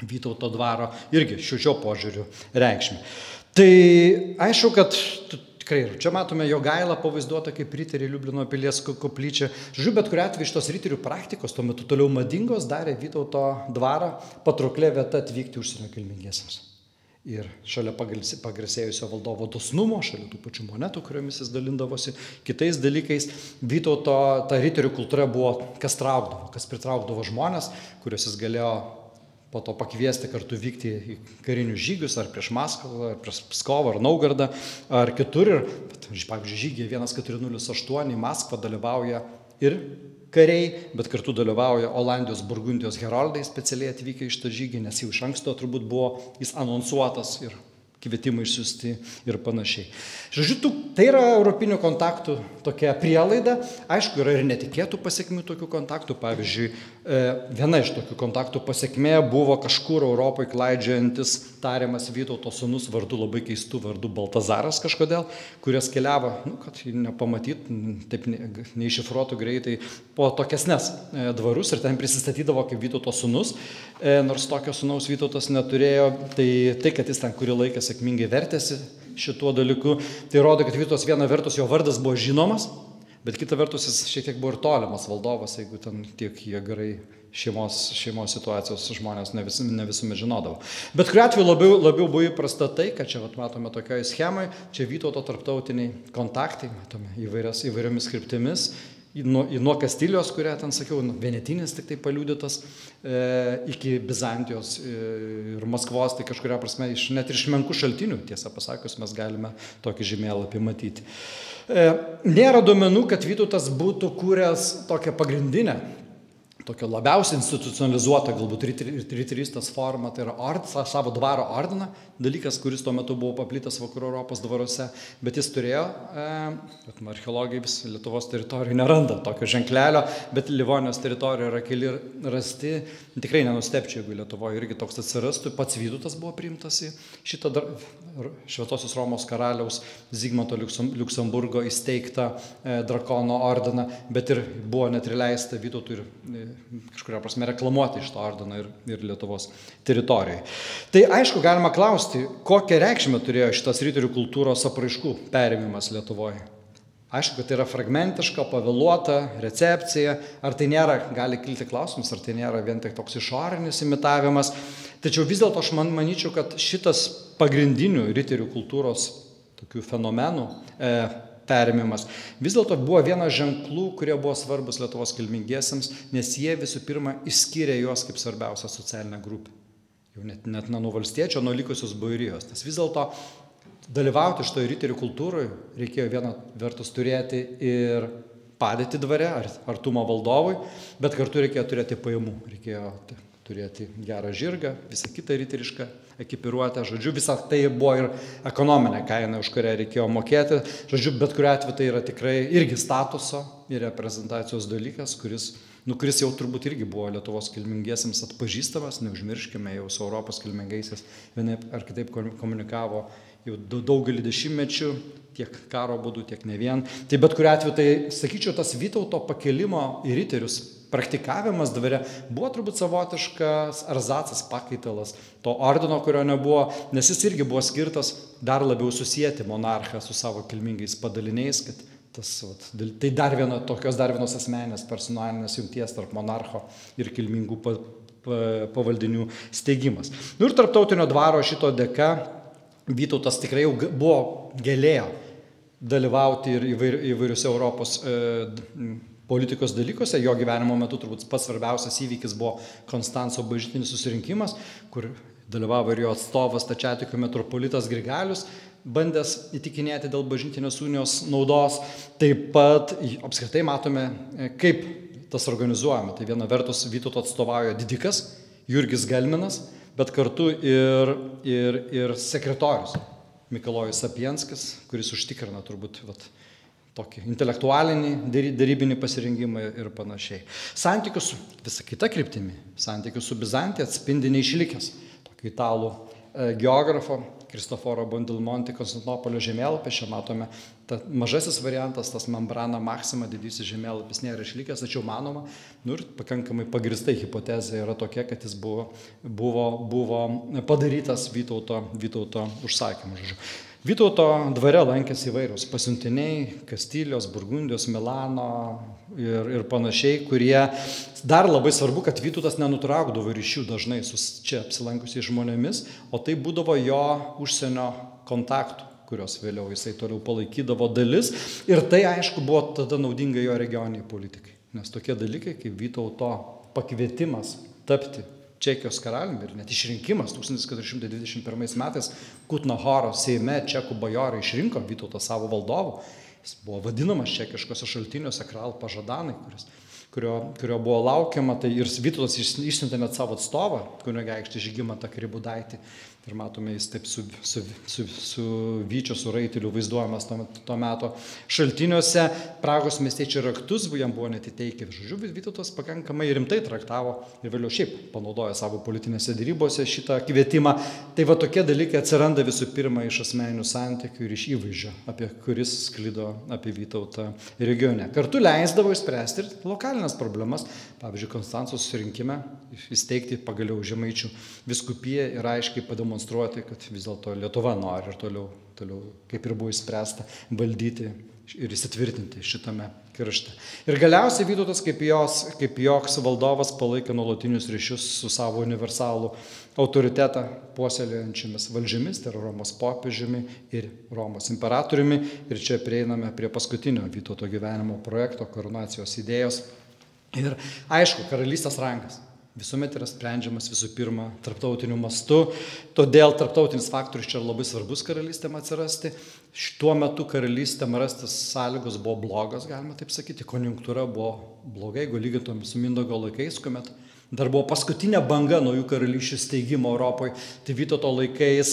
Speaker 2: Vytauto dvaro irgi šio požiūrių reikšmę. Tai aišku, kad tikrai, čia matome Jogailą pavaizduotą kaip riteriai Liublino pilies koplyčia. Žodžiu, bet kuriuo atveju šitos riterių praktikos tuo metu toliau madingos darė Vytauto dvarą patrauklė vieta atvykti užsienio kilmingiesiems. Ir šalia pagarsėjusio valdovo dosnumo, šalia tų pačių monetų, kuriomis jis dalindavosi kitais dalykais, Vytauto ta riterių kultūra buvo, kas pritraukdavo žmonės, kuriuos jis galėjo po to pakviesti kartu vykti į karinius žygius, ar prieš Maskvą, ar prieš Pskovą, ar Naugardą, ar kitur. Ir, pavyzdžiui, žygiai 1408 į Maskvą dalyvauja ir kariai, bet kartu dalyvauja Olandijos, Burgundijos heroldai specialiai atvykę iš tą žygį, nes jau iš anksto turbūt buvo jis anonsuotas ir kvietimai išsiųsti ir panašiai. Žodžiu, tai yra europinių kontaktų tokia prielaida. Aišku, yra ir netikėtų pasiekmių tokių kontaktų. Pavyzdžiui, viena iš tokių kontaktų pasiekmė buvo kažkur Europoje klaidžiojantis tariamas Vytauto sūnus vardu, labai keistų vardu Baltazaras kažkodėl, kuris keliavo, kad nepamatyt, taip neiššifruotų greitai, po tokiasnes dvarus ir ten prisistatydavo kaip Vytauto sūnus, nors tokio sūnaus Vytautas neturėjo. Tai kad jis ten kurį laiką sėkmingai vertėsi šituo dalyku, tai rodo, kad Vytautas viena vertus jo vardas buvo žinomas, bet kita vertus jis šiek tiek buvo ir tolimas valdovas, jeigu ten tiek jie gerai šeimos situacijos žmonės ne visuomet žinodavo. Bet kuriuo atveju labiau buvo įprasta tai, kad čia matome tokioje schemai, čia Vytauto tarptautiniai kontaktai, matome įvairiomis kryptimis, nuo Kastilijos, kurią ten sakiau, Venetinis tik tai paliudytas, iki Bizantijos ir Maskvos, tai kažkuria prasme net ir iš menkų šaltinių, tiesą pasakius, mes galime tokį žemėlapį matyti. Nėra duomenų, kad Vytautas būtų kūręs tokią pagrindinę, tokia labiausiai institucionalizuota galbūt riterystės forma, tai yra savo dvaro ordiną, dalykas, kuris tuo metu buvo paplitęs vakarų Europos dvaruose, bet jis turėjo, archeologai vis Lietuvos teritorijoje neranda tokio ženklelio, bet Livonijos teritorijoje yra keli rasti, tikrai nenustepčiau, jeigu Lietuvoje irgi toks atsirastų, pats Vytautas buvo priimtas į šitą Šventosios Romos karaliaus Zigmanto Liuksemburgo įsteigtą drakono ordiną, bet ir buvo net ir leista Vytautui ir kažkuria prasme reklamuoti iš to ordino ir Lietuvos teritorijoje. Tai aišku, galima klausti, kokią reikšmę turėjo šitas riterių kultūros apraiškų perėmimas Lietuvoje. Aišku, kad tai yra fragmentiška, pavėluota recepcija, ar tai nėra, gali kilti klausimas, ar tai nėra vien tik toks išorinis imitavimas. Tačiau vis dėlto aš manyčiau, kad šitas pagrindinių riterių kultūros tokių fenomenų perėmimas vis dėlto buvo vienas ženklų, kurie buvo svarbus Lietuvos kilmingiesiems, nes jie visų pirma išskyrė juos kaip svarbiausią socialinę grupę. Jau net nuo valstiečio, nuo likusios bajūrijos. Nes vis dėlto dalyvauti šitoje riterių kultūroje reikėjo viena vertus turėti ir padėtį dvare, artumą valdovui, bet kartu reikėjo turėti pajamų, reikėjo turėti gerą žirgą, visą kitą riterišką ekipiruotę, žodžiu, visą tai buvo ir ekonominė kaina, už kurią reikėjo mokėti, žodžiu, bet kuriuo atveju tai yra tikrai irgi statuso ir reprezentacijos dalykas, kuris jau turbūt irgi buvo Lietuvos kilmingiesiems atpažįstamas, neužmirškime, jau su Europos kilmingaisiais vienaip ar kitaip komunikavo jau daugelį dešimtmečių, tiek karo būdų, tiek ne vien. Tai bet kuriuo atveju, tai sakyčiau, tas Vytauto pakelimo į riterius praktikavimas dvare buvo turbūt savotiškas arzacas, pakaitalas to ordino, kurio nebuvo, nes jis irgi buvo skirtas dar labiau susijęti monarchą su savo kilmingais padaliniais, kad tai dar vienos asmeninės personalinės jungties tarp monarcho ir kilmingų pavaldinių steigimas. Ir tarptautinio dvaro šito dėka Vytautas tikrai jau galėjo dalyvauti ir įvairiuose Europos politikos dalykuose. Jo gyvenimo metu turbūt pats svarbiausias įvykis buvo Konstanco bažnytinis susirinkimas, kur dalyvavo ir jo atstovas stačiatikių metropolitas Grigalius, bandęs įtikinėti dėl bažnytinės unijos naudos. Taip pat apskritai matome, kaip tas organizuojama. Tai viena vertus Vytauto atstovauja didikas Jurgis Gelminas, bet kartu ir sekretorius Mikalojus Sapienskas, kuris užtikrina turbūt tokį intelektualinį, darybinį pasirengimą ir panašiai. Santykius su visa kita kryptimi, santykius su Bizantija atspindi neišlikęs tokio italų geografo Kristoforo Bondilmonti Konstantinopolio žemėlapį. Čia matome mažasis variantas, tas membrana maxima, didysis žemėlapis nėra išlikęs, tačiau manoma, ir pakankamai pagristai hipotezė yra tokia, kad jis buvo padarytas Vytauto užsakymu. Vytauto dvare lankėsi įvairius pasiuntiniai, Kastilijos, Burgundijos, Milano ir panašiai, kurie dar labai svarbu, kad Vytautas nenutraukdavo ryšių dažnai su čia apsilankusiais žmonėmis, o tai būdavo jo užsienio kontaktų, kurios vėliau jisai toliau palaikydavo dalis. Ir tai, aišku, buvo tada naudinga jo regioniniai politikai. Nes tokie dalykai, kaip Vytauto pakvietimas tapti Čekijos karaliumi ir net išrinkimas 1421 metais Kutno Horo Seime čekų bajorai išrinko Vytautą savo valdovu. Jis buvo vadinamas čekiškose šaltiniuose Kral Pažadanai, kurio buvo laukiama. Tai ir Vytautas išsiuntė net savo atstovą, kunigaikštį Žygimantą Kribudaitį. Ir matome, jis taip su vyčiu, su raiteliu vaizduojamas to meto šaltiniuose. Pragos miestiečių raktus jam buvo net įteikę. Žodžiu, Vytautas pakankamai rimtai traktavo ir vėliau šiaip panaudojo savo politinėse dėrybose šitą kvietimą. Tai tokie dalykai atsiranda visų pirma iš asmeninių santykių ir iš įvaizdžio, apie kuris sklido apie Vytautą regione. Kartu leisdavo išspręsti ir lokalinės problemas. Pavyzdžiui, Konstanco susirinkime įsteigti pagaliau Žemaičių vyskupiją ir aiškiai pademonstruoti, kad vis dėlto Lietuva nori ir toliau, kaip ir buvo išspręsta, valdyti ir įsitvirtinti šitame krašte. Ir galiausiai Vytautas kaip joks valdovas palaikė nuolatinius ryšius su savo universalų autoritetą puoselėjančiomis valdžiomis, tai yra Romos popiežiumi ir Romos imperatoriumi. Ir čia prieiname prie paskutinio Vytauto gyvenimo projekto, karūnacijos idėjos. Ir aišku, karalystės rangas visuomet yra sprendžiamas visų pirma tarptautiniu mastu, todėl tarptautinis faktorius čia labai svarbus karalystėm atsirasti. Tuo metu karalystėm rastis sąlygos buvo blogos, galima taip sakyti, konjunktūra buvo blogai, jeigu lygintume su Mindaugo laikais, kuomet dar buvo paskutinė banga naujų karalysčių steigimo Europoje, tai Vytauto laikais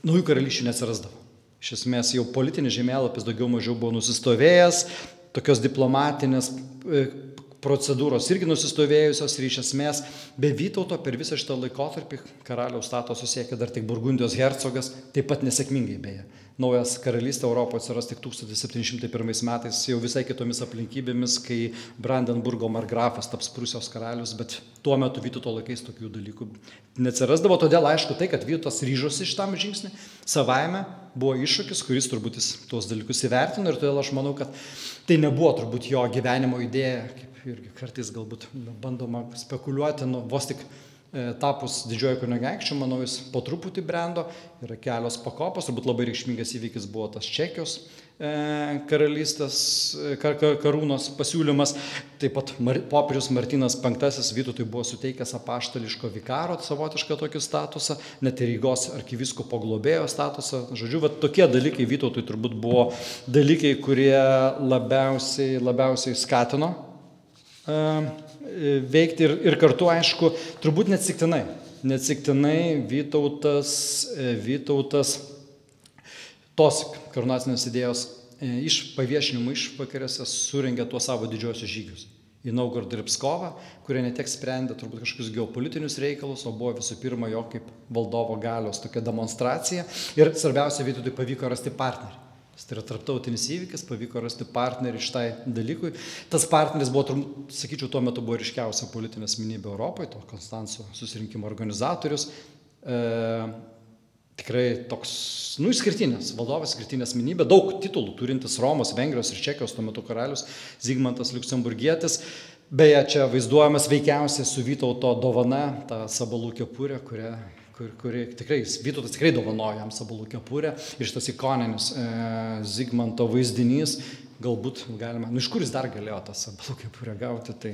Speaker 2: naujų karalysčių neatsirasdavo. Iš esmės jau politinis žemėlapis daugiau mažiau buvo nusistovėjęs, tokios diplomatinės procedūros irgi nusistovėjusios ir iš esmės be Vytauto per visą šitą laikotarpį karaliaus statuso siekė dar tik Burgundijos hercogas, taip pat nesėkmingai beje. Naujas karalystė Europoje atsiras tik 1701 metais, jau visai kitomis aplinkybėmis, kai Brandenburgo margrafas taps Prūsijos karalius, bet tuo metu Vytauto laikais tokių dalykų neatsirasdavo, todėl aišku tai, kad Vytautas ryžosi šitam žingsnį, savaime buvo iššūkis, kuris turbūt jis tuos dalykus įvertino ir todėl aš manau, kad tai nebuvo turbūt jo gyvenimo idėja, kaip irgi kartais galbūt bandoma spekuliuoti, vos tik tapus didžiojo kunigaikščiu, manau, jis po truputį brendo, yra kelios pakopos, turbūt labai reikšmingas įvykis buvo tas Čekijos karalystės karūnos pasiūlymas, taip pat popiežius Martynas V Vytautui buvo suteikęs apaštališko vikaro savotišką tokį statusą, net ir Rygos arkivyskupo globėjo statusą. Žodžiu, tokie dalykai Vytautui turbūt buvo dalykai, kurie labiausiai skatino veikti ir kartu, aišku, turbūt neatsitiktinai Vytautas tos karūnacinės idėjos paviešinimo išvakarėse surengė tuos savo didžiosius žygius į Novgorodą ir Pskovą, kurie ne tiek sprendė turbūt kažkokius geopolitinius reikalus, o buvo visų pirma jo kaip valdovo galios tokia demonstracija ir svarbiausia, Vytautui pavyko rasti partnerį. Tai yra tarptautinis įvykis, pavyko rasti partnerį šitai dalykui. Tas partneris buvo, sakyčiau, tuo metu buvo ryškiausia politinė asmenybė Europoje, to Konstanco susirinkimo organizatorius. Tikrai toks, išskirtinės, valdovas skirtinė asmenybė, daug titulų turintis Romos, Vengrijos ir Čekijos tuo metu karalius Zigmantas Liuksemburgietis. Beje, čia vaizduojamas veikiausiai su Vytauto dovana, ta sabalų kepurė, kuri tikrai, Vytautas tikrai dovanojo jam sabalų kepurę ir šitas ikoninis Zigmanto vaizdinys, galbūt galima, iš kur jis dar galėjo tą sabalų kepurę gauti, tai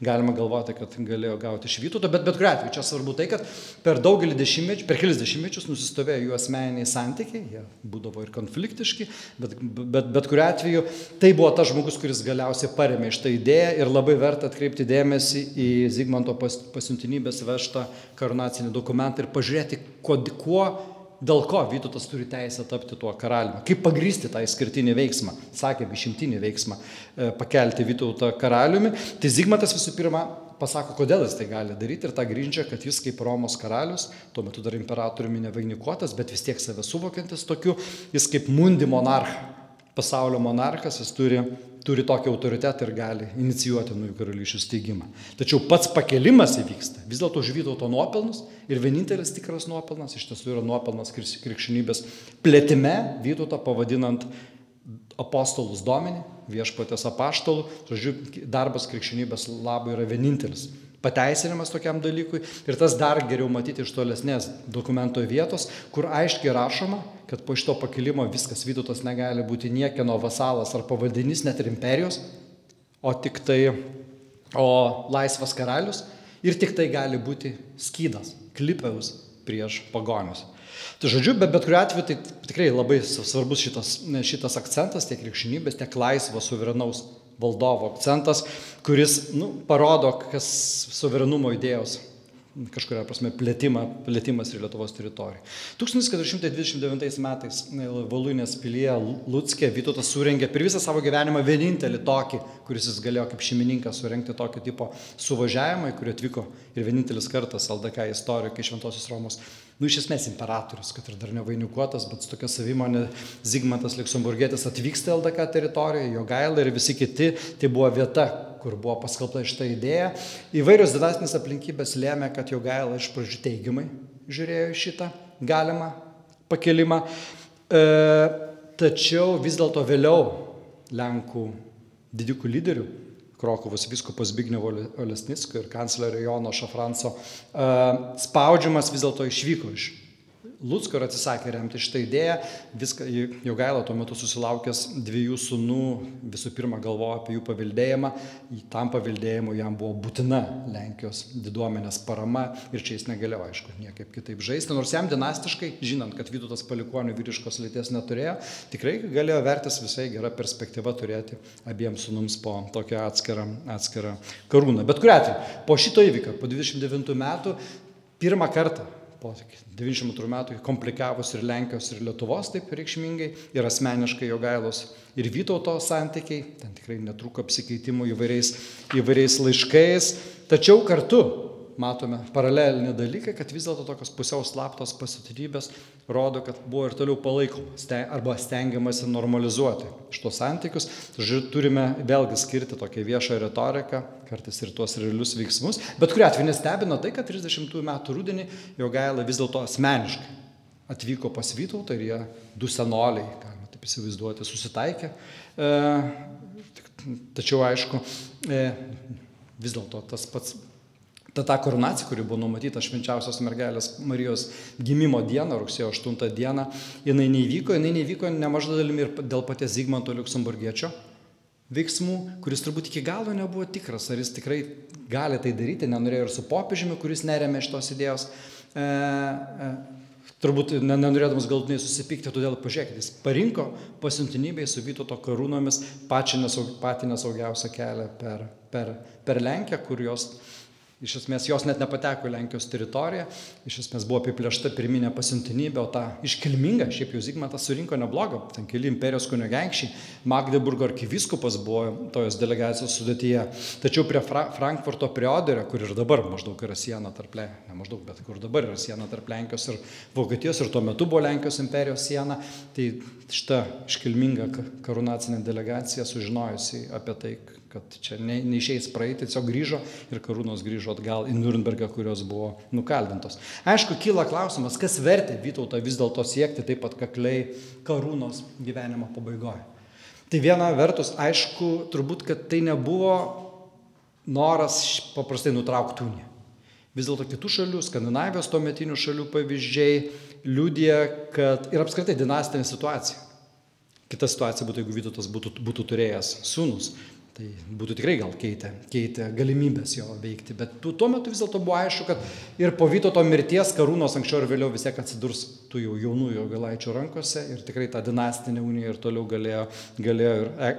Speaker 2: galima galvoti, kad galėjo gauti iš Vytauto, bet kuriuo atveju čia svarbu tai, kad per kelis dešimtmečius nusistovėjo jų asmeniniai santykiai, jie būdavo ir konfliktiški, bet kuriuo atveju tai buvo tas žmogus, kuris galiausiai parėmė šitą idėją ir labai verta atkreipti dėmesį į Zigmanto pasiuntinybės vežtą karūnacinį dokumentą ir pažiūrėti, dėl ko Vytautas turi teisę tapti tuo karaliumi. Kaip pagrįsti tą išskirtinį veiksmą, sakėm, išimtinį veiksmą pakelti Vytautą karaliumi. Tai Zigmantas visų pirma pasako, kodėl jis tai gali daryti ir tą grindžia, kad jis kaip Romos karalius, tuo metu dar imperatoriumi nevainikuotas, bet vis tiek save suvokiantis tokiu, jis kaip mundi monarcha, pasaulio monarchas, jis turi tokį autoritetą ir gali inicijuoti naujų karalysčių steigimą. Tačiau pats pakelimas įvyksta vis dėlto už Vytauto nuopelnus ir vienintelis tikras nuopelnas iš tiesų yra nuopelnas krikščionybės plėtime, Vytautą pavadinant apostolus domini, viešpatės apaštalų. Žodžiu, darbas krikščionybės labui yra vienintelis pateisinimas tokiam dalykui ir tas dar geriau matyti iš tolesnės dokumento vietos, kur aiškiai rašoma, kad po šito pakilimo viskas, Vytautas negali būti niekieno vasalas ar pavaldinys, net ir imperijos, o laisvas karalius ir tik tai gali būti skydas, klipeus prieš pagonius. Tai žodžiu, bet kuriuo atveju tai tikrai labai svarbus šitas akcentas, tiek krikščionybės, tiek laisvo suverenaus valdovo akcentas, kuris parodo, kas suverenumo idėjos kažkuria prasme plėtimas ir Lietuvos teritorijai. 1429 metais Voluinės pilyje Lucke Vytautas surengė per visą savo gyvenimą vienintelį tokį, kuris jis galėjo kaip šeimininkas surengti tokio tipo suvažiavimą, į kurį atvyko ir vienintelis kartas LDK istorikai Šventosios Romos. Iš esmės imperatorius, kad ir dar nevainikuotas, bet su tokia savimonė Zigmantas Liuksemburgietis atvyksta LDK teritorijoje, Jogaila ir visi kiti, tai buvo vieta, kur buvo paskelbta šitą idėją. Įvairios dinastinės aplinkybės lėmė, kad Jogaila iš pradžių teigiamai žiūrėjo į šitą galimą pakelimą, tačiau vis dėlto vėliau Lenkų didikų lyderių, Krokuvos vyskupas Zbignevo Olesnicko ir kanclerio Jono Šafranco, spaudžiamas vis dėlto išvyko iš Lucko ir atsisakė remti šitą idėją. Jogaila tuo metu susilaukęs 2 sūnų, visų pirma galvojo apie jų paveldėjimą. Tam paveldėjimui jam buvo būtina Lenkijos diduomenės parama ir čia jis negalėjo, aišku, niekaip kitaip žaisti. Nors jam dinastiškai, žinant, kad Vytautas palikuonių vyriškos lyties neturėjo, tikrai galėjo vertis visai gera perspektyva turėti abiems sūnums po tokią atskirą karūną. Bet kuriuo atveju, po šito įvykio, po 29 metų, pirmą kartą po 92 metų komplikavus ir Lenkijos, ir Lietuvos taip reikšmingai, ir asmeniškai Jogailos ir Vytauto santykiai, ten tikrai netrūko apsikeitimų įvairiais laiškais, tačiau kartu matome paralelinį dalyką, kad vis dėlto tokios pusiau slaptos pasiuntinybės rodo, kad buvo ir toliau palaikoma arba stengiamasi normalizuoti šitos santykius. Turime vėlgi skirti tokią viešą retoriką, kartais ir tuos realius veiksmus, bet kuriuo atveju nestebino tai, kad 30 metų rudenį Jogaila vis dėlto asmeniškai atvyko pas Vytautą ir jie 2 senoliai, galima taip įsivaizduoti, susitaikė. Tačiau aišku, vis dėlto tas pats ta karūnacija, kuri buvo numatyta švenčiausios mergelės Marijos gimimo dieną, rugsėjo 8 dieną, jinai neįvyko nemaža dalimi ir dėl paties Zigmanto Liuksemburgiečio veiksmų, kuris turbūt iki galo nebuvo tikras, ar jis tikrai gali tai daryti, nenorėjo ir su popiežiumi, kuris neremė šitos idėjos, turbūt nenorėdamas galutinai susipykti, todėl pažiūrėkite, jis parinko pasiuntinybei su Vytauto karūnomis patį nesaugiausią kelią per Lenkiją, kur iš esmės jos net nepateko į Lenkijos teritoriją, iš esmės buvo apiplėšta pirminė pasiuntinybė, o tą iškilmingą, šiaip jau Zigmantas surinko neblogą, ten keli imperijos kunigaikščiai, Magdeburgo arkivyskupas buvo tojos delegacijos sudėtyje, tačiau prie Frankfurto prie Oderio, kur ir dabar maždaug yra siena tarp kur dabar yra siena tarp Lenkijos ir Vokietijos, ir tuo metu buvo Lenkijos imperijos siena, tai šita iškilminga karūnacinė delegacija sužinojusi apie tai, kad čia neišeis praeiti, tiesiog grįžo ir karūnos grįžo atgal į Nürnbergą, kurios buvo nukaldintos. Aišku, kyla klausimas, kas vertė Vytautą vis dėlto siekti taip pat kakliai karūnos gyvenimo pabaigoje. Tai viena vertus, aišku, turbūt, kad tai nebuvo noras paprastai nutraukti uniją. Vis dėlto kitų šalių, Skandinavijos tuometinių šalių pavyzdžiai liudija, kad ir apskritai dinastinė situacija. Kita situacija būtų, jeigu Vytautas būtų turėjęs sūnus. Tai būtų tikrai gal keitė galimybės jo veikti, bet tuo metu vis dėlto buvo aišku, kad ir po Vytauto mirties karūnos anksčiau ir vėliau vis tiek atsidurs tų jau jaunųjų Jogailaičių rankose ir tikrai ta dinastinė unija ir toliau galėjo ir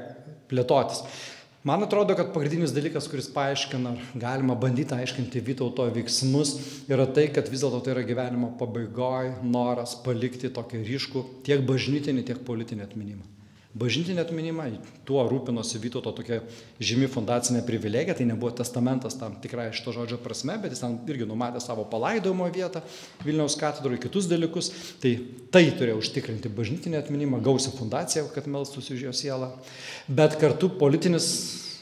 Speaker 2: plėtotis. Man atrodo, kad pagrindinis dalykas, kuris paaiškina, galima bandyti aiškinti Vytauto veiksmus, yra tai, kad vis dėlto tai yra gyvenimo pabaigoje noras palikti tokį ryškų tiek bažnytinį, tiek politinį atminimą. Bažnytinį atminimą, tuo rūpinosi Vytauto tokia žymi fundacinė privilegija, tai nebuvo testamentas tam tikrai šito žodžio prasme, bet jis ten irgi numatė savo palaidojimo vietą Vilniaus katedroje, kitus dalykus, tai turėjo užtikrinti bažnytinį atminimą, gausią fundaciją, kad melstųsi už jo sielą, bet kartu politinis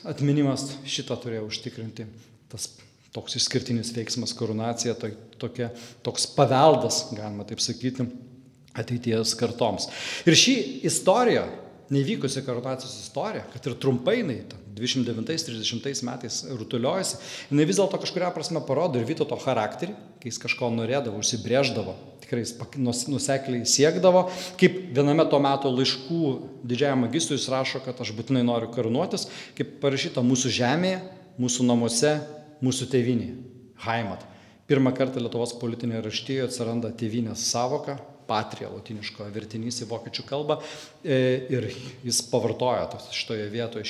Speaker 2: atminimas šitą turėjo užtikrinti, tas toks išskirtinis veiksmas, karūnacija, toks paveldas, galima taip sakyti, ateities kartoms. Ir ši istorija, nevykusi karūnacijos istorija, kad ir trumpai jinai 29-30 metais rutuliojasi, jinai vis dėlto kažkuria prasme parodo ir Vytauto charakterį, kai jis kažko norėdavo, užsibrėždavo, tikrai jis nusekliai siekdavo, kaip viename to meto laiškų didžiajam magistrui jis rašo, kad aš būtinai noriu karūnuotis, kaip parašyta mūsų žemėje, mūsų namuose, mūsų tėvynėje, Heimat. Pirmą kartą Lietuvos politinėje raštijoje atsiranda tėvynės savoka, patria, lotiniško vertinys į vokiečių kalbą, ir jis pavartoja šitoje vietoje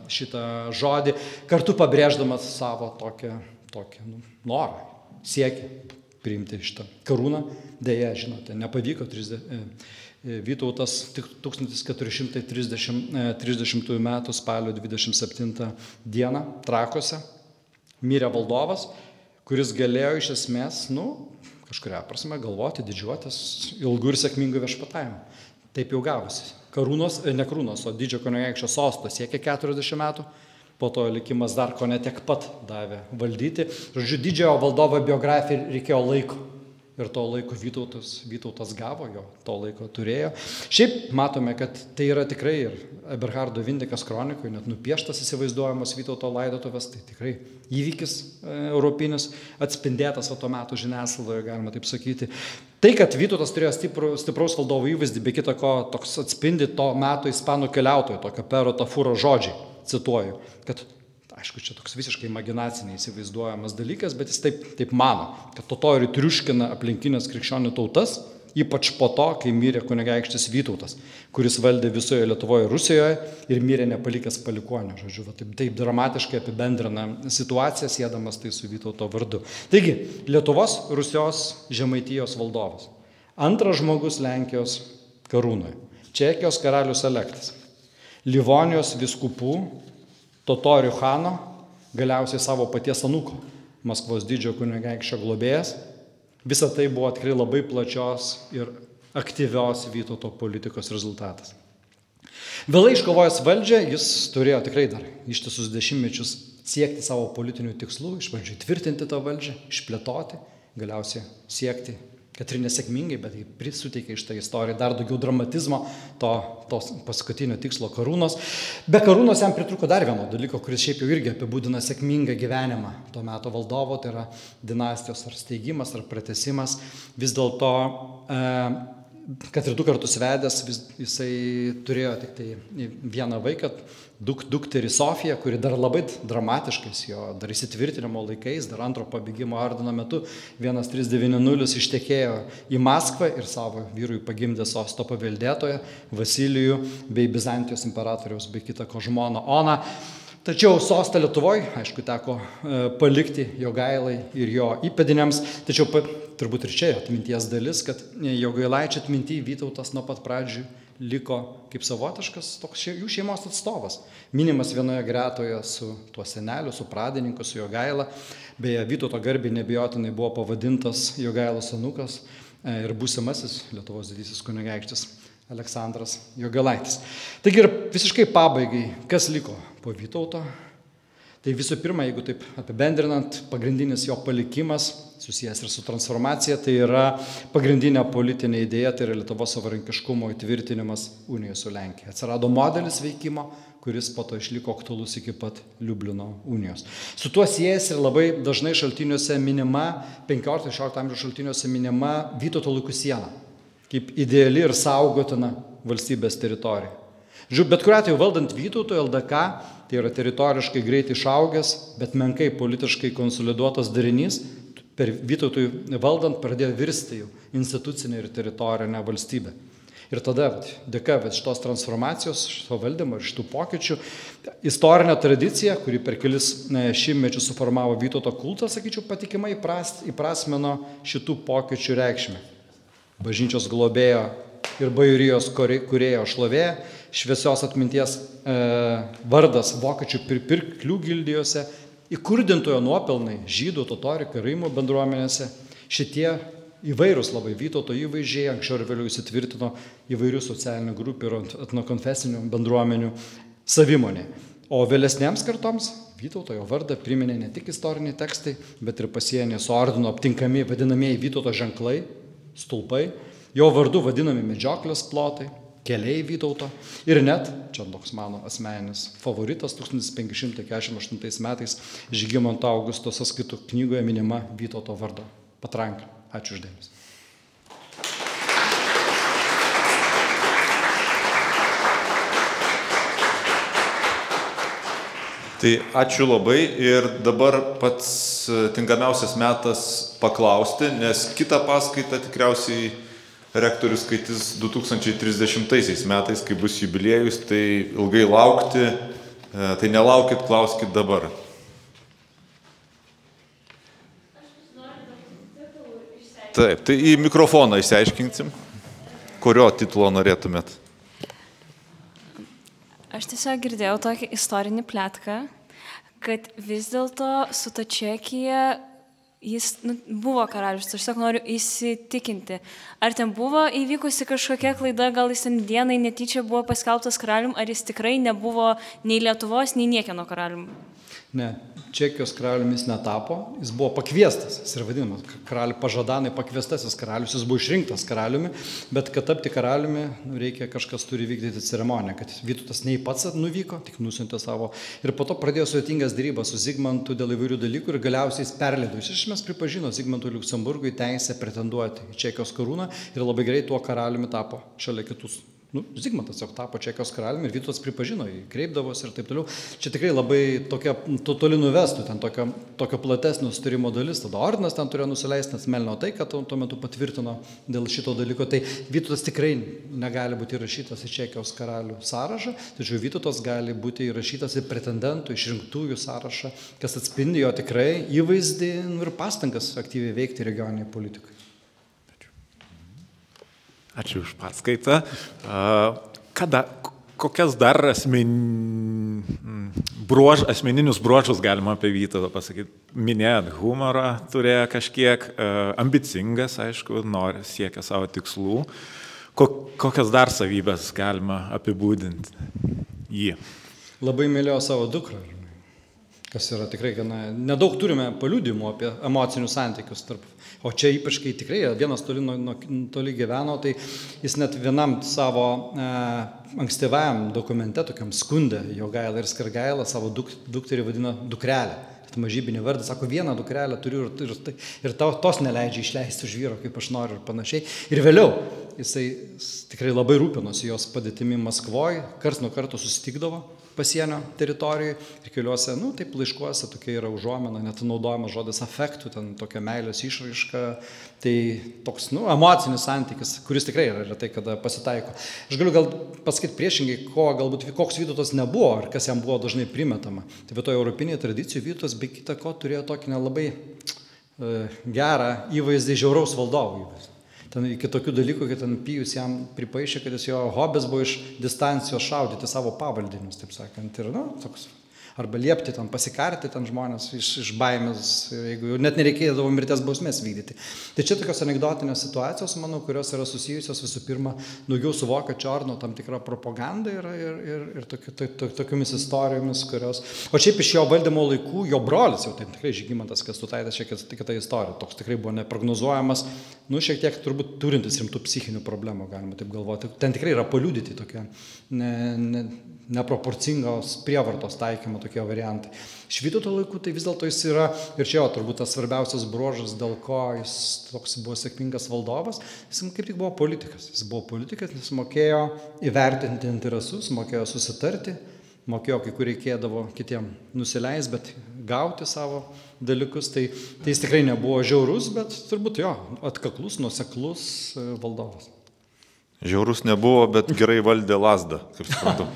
Speaker 2: šitą žodį, kartu pabrėždamas savo tokią norą, siekį priimti šitą karūną. Deja, žinote, nepavyko. Vytautas 1430 m. spalio 27 dieną Trakuose mirė valdovas, kuris galėjo iš esmės, kažkuria prasme galvoti, didžiuotis ilgų ir sėkmingų viešpatavimų. Taip jau gavosi. Ne karūnos, o didžiojo kunigaikščio sostas siekė 40 metų, po to likimas dar ko ne tiek pat davė valdyti. Žodžiu, didžiojo valdovo biografijai reikėjo laiko. ir to laiko Vytautas gavo, jo to laiko turėjo. Šiaip matome, kad tai yra tikrai ir Eberhardo Vindikas kronikoje net nupieštas įsivaizduojamas Vytauto laidotuvės, tai tikrai įvykis europinis, atspindėtas to metų žiniasklaidoje, galima taip sakyti. Tai, kad Vytautas turėjo stipraus valdovo įvaizdį, be kita ko, toks atspindi to meto ispanų keliautojo, tokio Pero Tafuro žodžiai, cituoju, kad aišku, čia toks visiškai imaginaciniai įsivaizduojamas dalykas, bet jis taip mano, kad totoriai triuškina aplinkinės krikščionių tautas, ypač po to, kai mirė kunigaikštis Vytautas, kuris valdė visoje Lietuvoje ir Rusijoje ir mirė nepalikęs palikuonio. Žodžiu, taip dramatiškai apibendrina situaciją, siedamas tai su Vytauto vardu. Taigi, Lietuvos, Rusijos, Žemaitijos valdovas. Antras žmogus Lenkijos karūnoje. Čekijos karalius Alektas. Livonijos vyskupų totorių chano, galiausiai savo paties anūko, Maskvos didžiojo kunigaikščio globėjas. Visa tai buvo tikrai labai plačios ir aktyvios Vytauto politikos rezultatas. Vėlai iškovojęs valdžią, jis turėjo tikrai dar ištisus dešimtmečius siekti savo politinių tikslų, iš pradžių tvirtinti tą valdžią, išplėtoti, galiausiai siekti, kad ir nesėkmingai, bet tai suteikia iš tą istoriją dar daugiau dramatizmo tos paskutinio tikslo karūnos. Be karūnos jam pritruko dar vieno dalyko, kuris šiaip jau irgi apibūdina sėkmingą gyvenimą to meto valdovo, tai yra dinastijos ar steigimas, ar pratęsimas. Vis dėlto, kad ir 2 kartus vedęs, jisai turėjo tik tai vieną vaiką, dukterį Sofiją, kuri dar labai dramatiškais jo dar įsitvirtinimo laikais, dar antro pabėgimo ordino metu 1390 ištekėjo į Maskvą ir savo vyrui pagimdė sosto paveldėtoją Vasilijų bei Bizantijos imperatoriaus bei kitako žmoną Oną. Tačiau sostą Lietuvoje, aišku, teko palikti Jogailai ir jo įpėdiniams, tačiau turbūt ir čia atminties dalis, kad Jogailaičio atminty Vytautas nuo pat pradžių liko kaip savotiškas toks jų šeimos atstovas. Minimas vienoje gretoje su tuo seneliu, su pradininku, su Jogaila. Beje, Vytauto garbei neabejotinai buvo pavadintas Jogailos anūkas ir būsimasis Lietuvos didysis kunigaikštis Aleksandras Jogailaitis. Taigi ir visiškai pabaigai, kas liko po Vytauto? Tai visų pirma, jeigu taip apibendrinant, pagrindinis jo palikimas, susijęs ir su transformacija, tai yra pagrindinė politinė idėja, tai yra Lietuvos savarankiškumo įtvirtinimas unijoje su Lenkija. Atsirado modelis veikimo, kuris po to išliko aktualus iki pat Liublino unijos. Su tuo siejasi ir labai dažnai šaltiniuose minima, 15-16 amžiaus šaltiniuose minima Vytauto laikų siena, kaip ideali ir saugotina valstybės teritorija. Bet kuriuo atveju valdant Vytautui LDK, tai yra teritoriškai greitai išaugęs, bet menkai politiškai konsoliduotas darinys, per Vytautui valdant pradėjo virsti jau institucinę ir teritorinę valstybę. Ir tada, dėka šitos transformacijos, šito valdymo ir šitų pokyčių, istorinė tradicija, kuri per kelis šimtmečius suformavo Vytauto kultą, sakyčiau, patikimai įprasmino šitų pokyčių reikšmę. Bažnyčios globėjo ir bajorijos kūrėjo šlovė, šviesios atminties vardas vokiečių pirklių gildijose, įkurdintojo nuopelnai žydų, totorių, karaimų bendruomenėse. Šitie įvairūs labai Vytauto įvaizdžiai anksčiau ir vėliau įsitvirtino įvairių socialinių grupių ir etnokonfesinių bendruomenių savimonė. O vėlesniems kartoms Vytauto jo vardą priminė ne tik istoriniai tekstai, bet ir pasienyje su ordinu aptinkami vadinamieji Vytauto ženklai, stulpai, jo vardu vadinami medžioklės plotai, keliai Vytauto ir net, čia toks mano asmeninis favoritas, 1548 metais Žygimanto Augusto sąskaitų knygoje minima Vytauto vardo patranka. Ačiū uždėmesi.
Speaker 1: Tai ačiū labai ir dabar pats tinkamiausias metas paklausti, nes kitą paskaitą tikriausiai rektorius skaitys 2030 metais, kai bus jubiliejus, tai ilgai laukti, tai nelaukit, klauskit dabar. Taip, tai į mikrofoną išsiaiškinsim, kurio titulo norėtumėt.
Speaker 3: Aš tiesiog girdėjau tokį istorinį pletką, kad vis dėlto su ta Čekija jis buvo karalius. Aš tiesiog noriu įsitikinti, ar ten buvo įvykusi kažkokia klaida, gal jis ten dienai netyčia buvo paskelbtas karalium, ar jis tikrai nebuvo nei Lietuvos, nei niekieno karalium.
Speaker 2: Ne, Čekijos karaliumi jis netapo, jis buvo pakviestas, jis ir vadinamas karalių Pažadanai pakviestasis karalius, jis buvo išrinktas karaliumi, bet kad tapti karaliumi reikia kažkas turi vykdyti ceremoniją, kad Vytautas nei pats nuvyko, tik nusiuntė savo ir po to pradėjo sudėtingas dėrybas su Zigmantu dėl įvairių dalykų ir galiausiai jis perleido, jis iš esmės pripažino Zigmantui Liuksemburgui teisę pretenduoti į Čekijos karūną ir labai gerai tuo karaliumi tapo šalia kitus. Zigmantas tiesiog tapo Čekijos karaliumi ir Vytautas pripažino, jį kreipdavosi ir taip toliau. Čia tikrai labai tokia toli nuvestų, ten tokio platesnio sutarimo dalis. Tada ordinas ten turėjo nusileisti, nes Melnio tai, kad tuo metu patvirtino dėl šito dalyko. Tai Vytautas tikrai negali būti įrašytas į Čekijos karalių sąrašą, tačiau Vytautas gali būti įrašytas į pretendentų, išrinktųjų sąrašą, kas atspindi jo tikrai įvaizdį ir pastangas aktyviai veikti regioniniai politikai.
Speaker 4: Ačiū už paskaitą. Kokias dar asmeninius bruožus galima apie Vytautą pasakyti? Minėjot, humorą turėjo kažkiek, ambicingas, aišku, siekia savo tikslų. Kokias dar savybės galima apibūdinti jį?
Speaker 2: Labai mylėjo savo dukrą, kas yra tikrai gana... Nedaug turime paliudimų apie emocinius santykius tarp. O čia ypač, kai tikrai vienas toli gyveno, tai jis net vienam savo ankstyvajam dokumente, tokiam skundė, Jogaila ir Skargaila, savo dukterį vadina dukrelę. Mažybinį vardą, sako, vieną dukrelę turiu ir tos neleidžia išleisti už vyro, kaip aš noriu ir panašiai. Ir vėliau jisai tikrai labai rūpinosi jos padėtimi Maskvoje, karts nuo karto susitikdavo pasienio teritorijoje ir keliuose, taip laiškuose tokia yra užuomina, net naudojamas žodis afektų, ten tokia meilės išraiška, tai toks, emocinis santykis, kuris tikrai yra retai, kada pasitaiko. Aš galiu gal pasakyti priešingai, koks Vytautas nebuvo ir kas jam buvo dažnai primetama. Tai vietoje europinėje tradicijoje Vytautas be kita ko turėjo tokį nelabai gerą įvaizdį žiauraus valdovo įvaizdį. Ten iki tokių dalykų, kad ten Pijus jam pripaišė, kad jis jo hobis buvo iš distancijos šaudyti savo pavaldinius, taip sakant. Ir, toks, arba liepti ten, pasikarti ten žmonės iš baimės, jeigu net nereikėdavo mirties bausmės vykdyti. Tai čia tokios anekdotinės situacijos, manau, kurios yra susijusios visų pirma daugiau su vokiečių ordino tam tikra propaganda ir tokiomis istorijomis, kurios... O šiaip iš jo valdymo laikų, jo brolis, jau taip tikrai Žygimantas Kęstutaitis, šiek tiek kita istorija, toks tikrai buvo neprognozuojamas, šiek tiek turbūt turintis rimtų psichinių problemų, galima taip galvoti. Ten tikrai yra paliudyti tokie neproporcingos prievartos taikymo tokie variantai. Iš Vytauto laikų tai vis dėlto jis yra, ir čia turbūt tas svarbiausias bruožas, dėl ko jis toks buvo sėkmingas valdovas, jis kaip tik buvo politikas. Jis buvo politikas, nes mokėjo įvertinti interesus, mokėjo susitarti, mokėjo, kai kur reikėdavo kitiem nusileis, bet gauti savo dalykus. Tai jis tikrai nebuvo žiaurus, bet turbūt jo, atkaklus, nuoseklus valdovas.
Speaker 1: Žiaurus nebuvo, bet gerai valdė lazdą, kaip suprantu.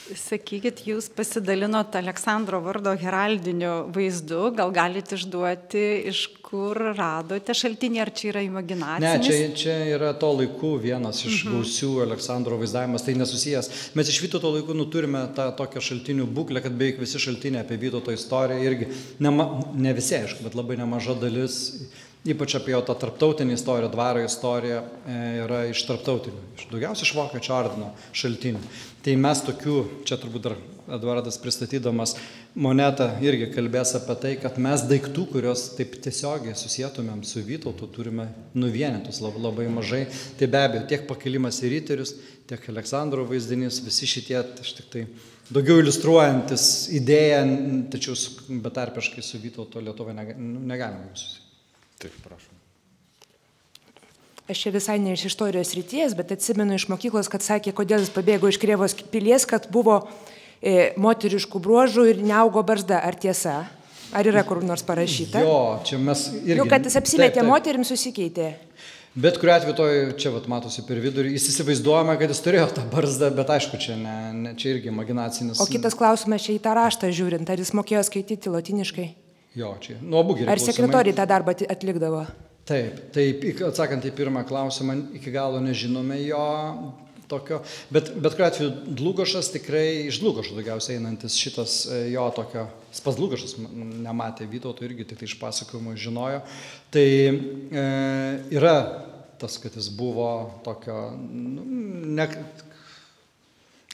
Speaker 5: Sakykit, jūs pasidalinot Aleksandro vardo heraldiniu vaizdu, gal galite išduoti, iš kur radote šaltinį, ar čia yra imaginacinis?
Speaker 2: Ne, čia yra to laikų vienas iš gausių Aleksandro vaizdavimas, tai nesusijęs. Mes iš Vytauto laikų turime tą tokią šaltinių būklę, kad beveik visi šaltiniai apie Vytauto istoriją irgi, ne visi aišku, bet labai nemaža dalis, ypač apie jo tą tarptautinį istoriją, dvaro istoriją, yra iš tarptautinių, daugiausiai iš vokiečių ordino šaltinių. Tai mes tokių, čia turbūt dar Eduardas pristatydamas monetą irgi kalbės apie tai, kad mes daiktų, kurios taip tiesiogiai susietumėm su Vytautu, turime nuvienytus labai mažai. Tai be abejo, tiek pakilimas į riterius, tiek Aleksandro vaizdinys, visi šitie, tik tai daugiau iliustruojantis idėją, tačiau betarpiškai su Vytauto Lietuva negalime susisiekti.
Speaker 1: Taip, prašom.
Speaker 6: Aš čia visai ne iš istorijos ryties, bet atsimenu iš mokyklos, kad sakė, kodėl jis pabėgo iš Krėvos pilies, kad buvo moteriškų bruožų ir neaugo barzda. Ar tiesa? Ar yra kur nors parašyta?
Speaker 2: Jo, čia mes irgi...
Speaker 6: kad jis apsimetė moterim, susikeitė.
Speaker 2: Bet kuriuo atveju, čia matosi per vidurį, jis įsivaizduojama, kad jis turėjo tą barzdą, bet aišku, čia irgi imaginacinis...
Speaker 6: O kitas klausimas čia į tą raštą žiūrint, ar jis mokėjo skaityti lotiniškai?
Speaker 2: Jo, čia nuo abu geri klausimai.
Speaker 6: Ar sekretoriai tą darbą atlikdavo?
Speaker 2: Taip, atsakant į pirmą klausimą, iki galo nežinome jo tokio, bet kuriuo atveju Dlugošas tikrai, iš Dlugošo daugiausiai einantis šitas jo tokio, pats Dlugošas nematė Vytauto irgi, tik tai iš pasakojimo žinojo, tai yra tas, kad jis buvo tokio,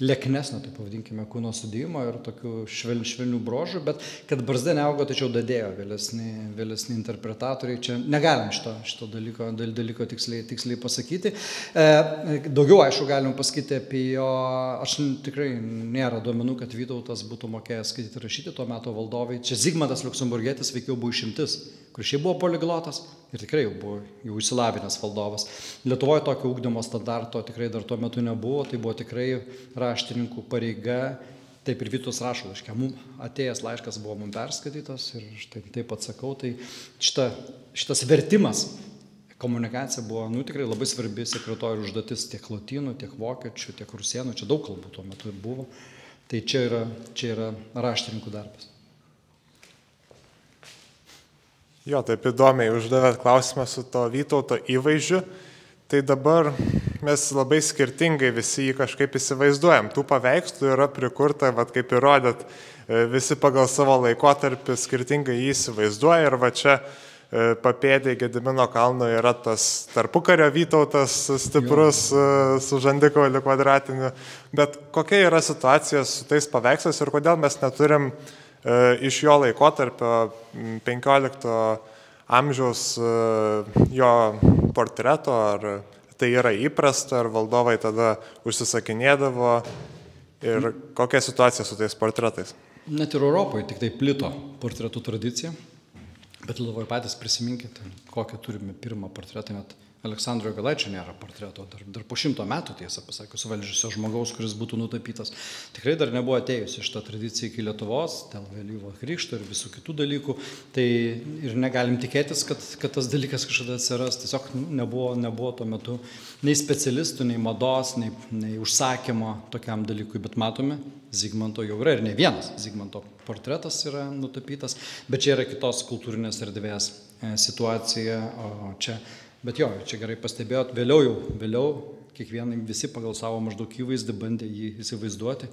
Speaker 2: leknesnio, tai pavadinkime, kūno sudėjimo ir tokių švelnių brožų, bet kad barzda neaugo, tačiau dadėjo vėlesni interpretatoriai. Čia negalim šito dalyko tiksliai pasakyti. Daugiau, aišku, galim pasakyti apie jo, aš tikrai nėra duomenų, kad Vytautas būtų mokėjęs skaityti ir rašyti tuo metu valdovai. Čia Zigmantas Liuksemburgietis veikiau buvo išimtis, kur šiaip buvo poliglotas ir tikrai jau buvo išsilavinęs valdovas. Lietuvoje tokio ugdymo standarto tikrai dar tuo metu nebuvo, tai buvo tikrai raštininkų pareiga. Taip ir Vytautas rašo laiške, atėjęs laiškas buvo mums perskaitytas ir taip atsakau, tai šitas vertimas, komunikacija buvo tikrai labai svarbi sekretorių užduotis tiek lotynų, tiek vokiečių, tiek rusėnų, čia daug kalbų tuo metu ir buvo. Tai čia yra raštininkų darbas.
Speaker 7: Jo, taip įdomiai uždavėt klausimą su to Vytauto įvaizdžiu. Tai dabar mes labai skirtingai visi jį kažkaip įsivaizduojam. Tų paveikslų yra prikurta, kaip įrodėt, visi pagal savo laikotarpį skirtingai jį įsivaizduoja. Ir va čia papėdėje Gedimino kalno yra tas tarpukario Vytautas stiprus su žandikauliu kvadratiniu. Bet kokia yra situacija su tais paveikslais ir kodėl mes neturim iš jo laikotarpio 15 amžiaus jo portreto, ar tai yra įprasta, ar valdovai tada užsisakinėdavo ir kokia situacija su tais portretais?
Speaker 2: Net ir Europoje tik tai plito portretų tradicija, bet Lietuvoje patys prisiminkite, kokią turime pirmą portretą, net Aleksandro Jogailaičio nėra portreto, dar po 100 metų, tiesą pasakius, valdžiusio žmogaus, kuris būtų nutapytas. Tikrai dar nebuvo atėjusi šitą tradiciją iki Lietuvos, dėl vėlyvo krikšto ir visų kitų dalykų. Tai ir negalim tikėtis, kad tas dalykas kažkada atsiras. Tiesiog nebuvo tuo metu nei specialistų, nei mados, nei užsakymo tokiam dalykui. Bet matome, Zigmanto jau yra ir ne vienas Zigmanto portretas yra nutapytas, bet čia yra kitos kultūrinės erdvės situacija, o čia. Bet jo, čia gerai pastebėjot, vėliau visi pagal savo maždaug įvaizdį bandė jį įsivaizduoti.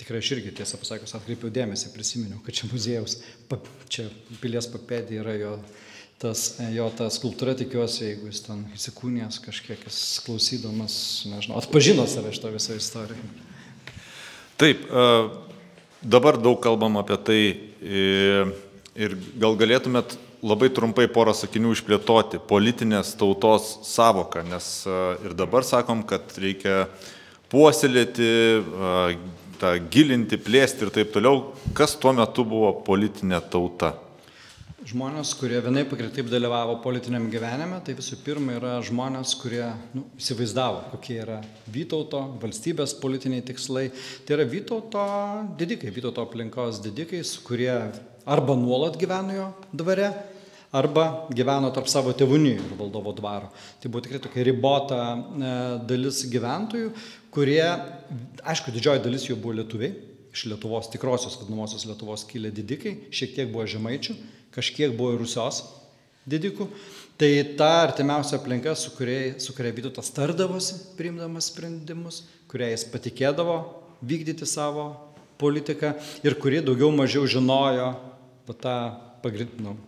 Speaker 2: Tikrai aš irgi, tiesą pasakius, atkreipiau dėmesį, prisiminiau, kad čia muziejaus, čia pilies papėdė yra jo ta skulptūra, tikiuosi, jeigu jis ten įsikūnės kažkiek klausydamas, nežinau, atpažino save iš to visą istoriją.
Speaker 1: Taip, dabar daug kalbam apie tai ir gal galėtumėt labai trumpai porą sakinių išplėtoti politinės tautos savoką, nes ir dabar sakom, kad reikia puoselėti, gilinti, plėsti ir taip toliau. Kas tuo metu buvo politinė tauta?
Speaker 2: Žmonės, kurie vienaip ar kitaip dalyvavo politiniam gyvenime, tai visų pirma yra žmonės, kurie įsivaizdavo, kokie yra Vytauto valstybės politiniai tikslai. Tai yra Vytauto didikai, Vytauto aplinkos didikai, kurie arba nuolat gyveno jo dvare, arba gyveno tarp savo tėvūnijų ir valdovo dvaro. Tai buvo tikrai tokia ribota dalis gyventojų, kurie, aišku, didžioji dalis jų buvo lietuviai, iš Lietuvos, tikrosios vadinamosios Lietuvos kilę didikai, šiek tiek buvo žemaičių, kažkiek buvo ir Rusios didikų. Tai ta artimiausia aplinka, su kuria Vytautas tardavosi, priimdamas sprendimus, kuria jis patikėdavo vykdyti savo politiką ir kurie daugiau mažiau žinojo tą pagrindinį.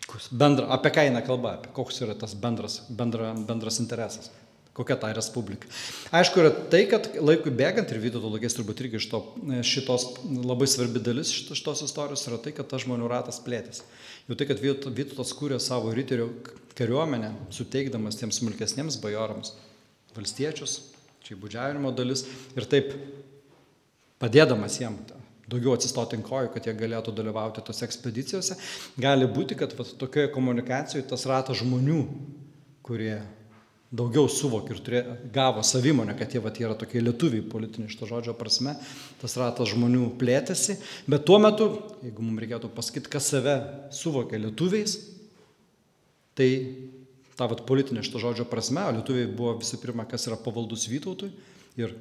Speaker 2: Apie ką eina kalba, apie koks yra tas bendras interesas, kokia ta respublika. Aišku, yra tai, kad laikui bėgant, ir Vytauto laikais turbūt irgi šitos labai svarbi dalis šitos istorijos yra tai, kad tas žmonių ratas plėtėsi. Jau tai, kad Vytautas kūrė savo riterių kariuomenę, suteikdamas tiems smulkesniems bajorams valstiečius, čia įbudžiavimo dalis, ir taip padėdamas jiems daugiau atsistoti ant kojų, kad jie galėtų dalyvauti tose ekspedicijose. Gali būti, kad tokioje komunikacijoje tas ratas žmonių, kurie daugiau suvokė ir gavo savimonę, kad jie yra tokie lietuviai politiniai šito žodžio prasme, tas ratas žmonių plėtėsi. Bet tuo metu, jeigu mums reikėtų pasakyti, kas save suvokė lietuviais, tai ta politinė šito žodžio prasme, o lietuviai buvo visų pirma, kas yra pavaldus Vytautui ir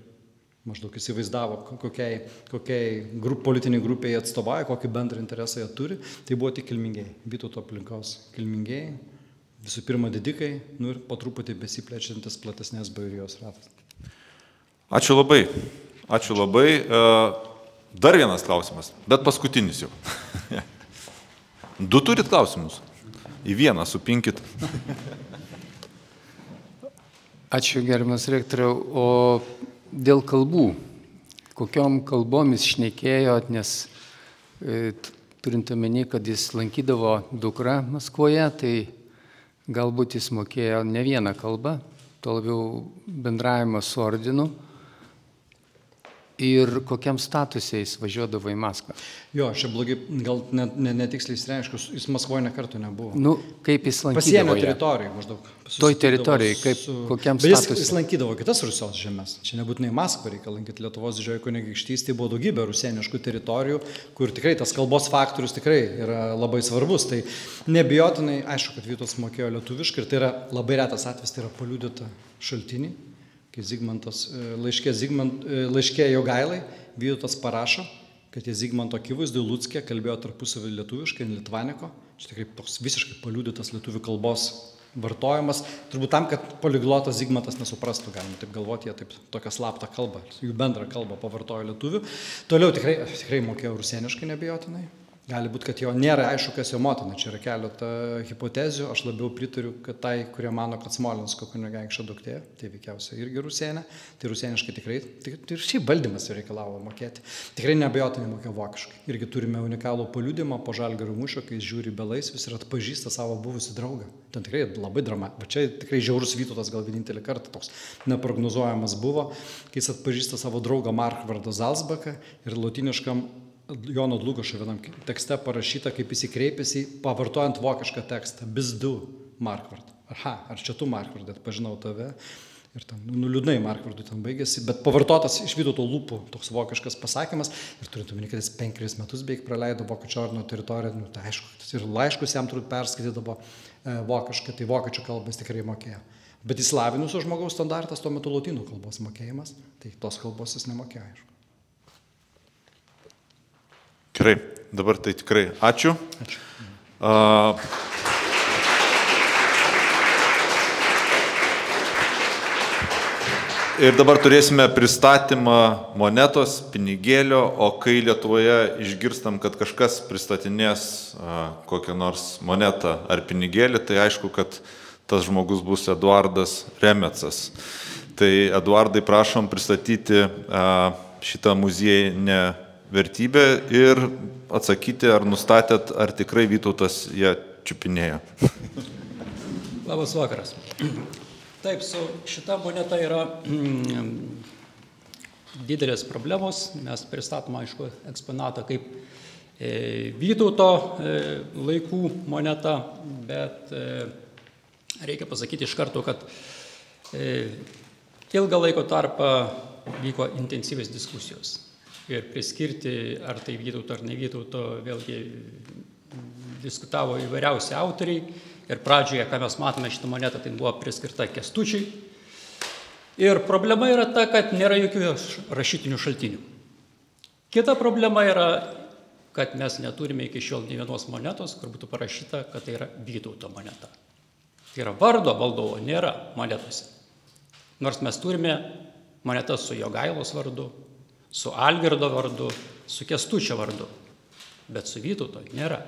Speaker 2: maždaug įsivaizdavo, kokiai politiniai grupiai atstovauja, kokį bendrą interesą jie turi, tai buvo tik kilmingieji, Vytauto aplinkos kilmingieji, visų pirma didikai, ir po truputį besiplečiantis platesnės bajorijos ratas.
Speaker 1: Ačiū labai. Dar vienas klausimas, bet paskutinis jau. 2 turit klausimus? Į vieną supinkit.
Speaker 8: Ačiū, gerbiamas rektoriau. O dėl kalbų kokiom kalbom jis šnekėjo, nes turint omeny, kad jis lankydavo dukrą Maskvoje, tai galbūt jis mokėjo ne vieną kalbą, tuo labiau bendravimą su ordinu. Ir kokiam statusė jis važiuodavo į Maskvą?
Speaker 2: Jo, aš čia blogai, gal netiksliai išreiškiu, jis Maskvoje nekartų nebuvo.
Speaker 8: Nu, kaip jis lankydavo?
Speaker 2: Pasienio teritorijai maždaug.
Speaker 8: Toj teritorijai, kokiam statusė?
Speaker 2: Jis lankydavo kitas Rusijos žemės. Čia nebūtinai Maskvą reikia lankyti. Lietuvos didžioji kunigaikštystė buvo daugybė rusieniškų teritorijų, kur tikrai tas kalbos faktorius tikrai yra labai svarbus. Tai nebijotinai, aišku, kad Vytautas mokėjo lietuviškai ir tai yra labai retas atvejis, tai yra paliudyta šaltinį. Kai Zigmantas laiškė Jogailai, Vytautas parašo, kad jie Zigmanto akivaizdoj Lucke kalbėjo tarpusavį lietuviškai, Litvaniko. Čia tikrai toks visiškai paliudytas lietuvių kalbos vartojimas. Turbūt tam, kad poliglotas Zigmantas nesuprastų, galima taip galvoti, jie taip tokią slaptą kalbą, jų bendrą kalbą pavartojo lietuvių. Toliau tikrai mokėjo rusieniškai nebijotinai. Gali būti, kad jo nėra aišku, kas jo motina. Čia yra keletą hipotezių. Aš labiau pritariu, kad tai, kurie mano, kad Smolensko kunigaikščio duktė, tai veikiausiai irgi rusienė. Tai rusieniškai tikrai, ir šiaip valdymas reikalavo mokėti. Tikrai neabejotinai mokėjo vokiškai. Irgi turime unikalų paliudimą po Žalgirio mūšio, kai jis žiūri belaisvius ir atpažįsta savo buvusį draugą. Ten tikrai labai drama. Va čia tikrai žiaurus Vytautas gal vienintelį kartą toks neprognozuojamas buvo, kai jis atpažįsta savo draugą Markvardą Zalzbaką ir lotyniškam Jono Dlugošo vienam tekste parašyta, kaip jis kreipėsi, pavartojant vokišką tekstą. Bis du, Markvard. Aha, ar čia tu, Markvard, atpažinau tave. Ir ten, liūdnai Markvardui ten baigėsi, bet pavartotas iš Vytauto lūpų toks vokiškas pasakymas. Ir turint omeny, kad jis 5 metus beveik praleido Vokiečių ordino teritoriją, tai aišku, ir laiškus jam turbūt perskaitydavo vokiškai, tai vokiečių kalbas tikrai mokėjo. Bet įslavinusio žmogaus standartas tuo metu lotynų kalbos mokėjimas, tai tos kalbos jis nemokėjo, aišku.
Speaker 1: Gerai, dabar tai tikrai ačiū.
Speaker 2: Ačiū.
Speaker 1: Ir dabar turėsime pristatymą monetos, pinigėlio, o kai Lietuvoje išgirstam, kad kažkas pristatinės kokią nors monetą ar pinigėlį, tai aišku, kad tas žmogus bus Eduardas Remecas. Tai Eduardai, prašom pristatyti šitą muziejinę vertybę ir atsakyti, ar nustatėt, ar tikrai Vytautas ją čiupinėjo.
Speaker 9: Labas vakaras. Taip, su šita moneta yra didelės problemos. Mes pristatome, aišku, eksponatą kaip Vytauto laikų moneta, bet reikia pasakyti iš karto, kad ilgą laiko tarpą vyko intensyvios diskusijos. Ir priskirti, ar tai Vytauto ar ne Vytauto, vėlgi diskutavo įvairiausi autoriai. Ir pradžioje, ką mes matome šitą monetą, tai buvo priskirta Kęstučiui. Ir problema yra ta, kad nėra jokių rašytinių šaltinių. Kita problema yra, kad mes neturime iki šiol nė vienos monetos, kur būtų parašyta, kad tai yra Vytauto moneta. Tai yra vardo valdovo, nėra monetose. Nors mes turime monetas su Jogailos vardu, su Algirdo vardu, su Kęstučio vardu, bet su Vytauto nėra.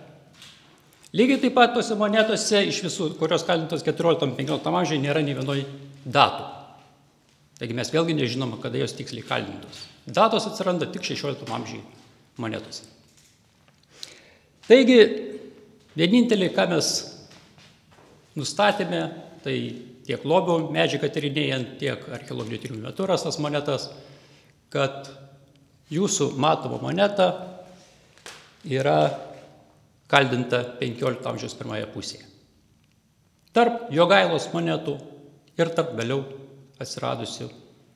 Speaker 9: Lygiai taip pat tose monetose iš visų, kurios kaldintos 14-15 amžiuje, nėra nei vienoj datų. Taigi mes vėlgi nežinome, kada jos tiksliai kaldintos. Datos atsiranda tik 16 amžiuje monetose. Taigi, vienintelį, ką mes nustatėme, tai tiek lobio medžiagą tyrinėjant, tiek archeologinių tyrimų metu rastas monetas, kad jūsų matoma moneta yra kaldinta 15 amžiaus pirmoje pusėje. Tarp Jogailos monetų ir tarp vėliau atsiradusių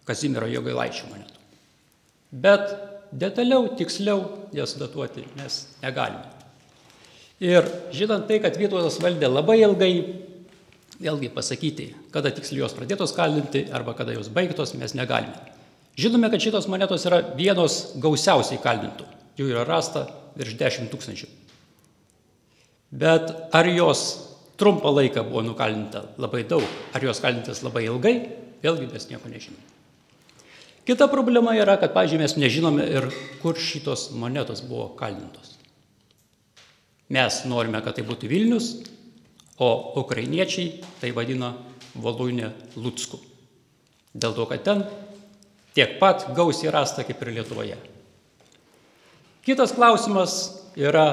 Speaker 9: Kazimiero Jogailaičio monetų. Bet detaliau, tiksliau jas datuoti mes negalime. Ir žinant tai, kad Vytautas valdė labai ilgai, vėlgi pasakyti, kada tiksliai jos pradėtos kaldinti arba kada jos baigtos, mes negalime. Žinome, kad šitos monetos yra vienos gausiausiai kaldintų. Jų yra rasta virš 10 000. Bet ar jos trumpą laiką buvo nukaldinta labai daug, ar jos kaldintas labai ilgai, vėlgi mes nieko nežinome. Kita problema yra, kad, pavyzdžiui, mes nežinome ir kur šitos monetos buvo kaldintos. Mes norime, kad tai būtų Vilnius, o ukrainiečiai tai vadina Voluinė Lucku. Dėl to, kad ten tiek pat gausiai rasta kaip ir Lietuvoje. Kitas klausimas yra,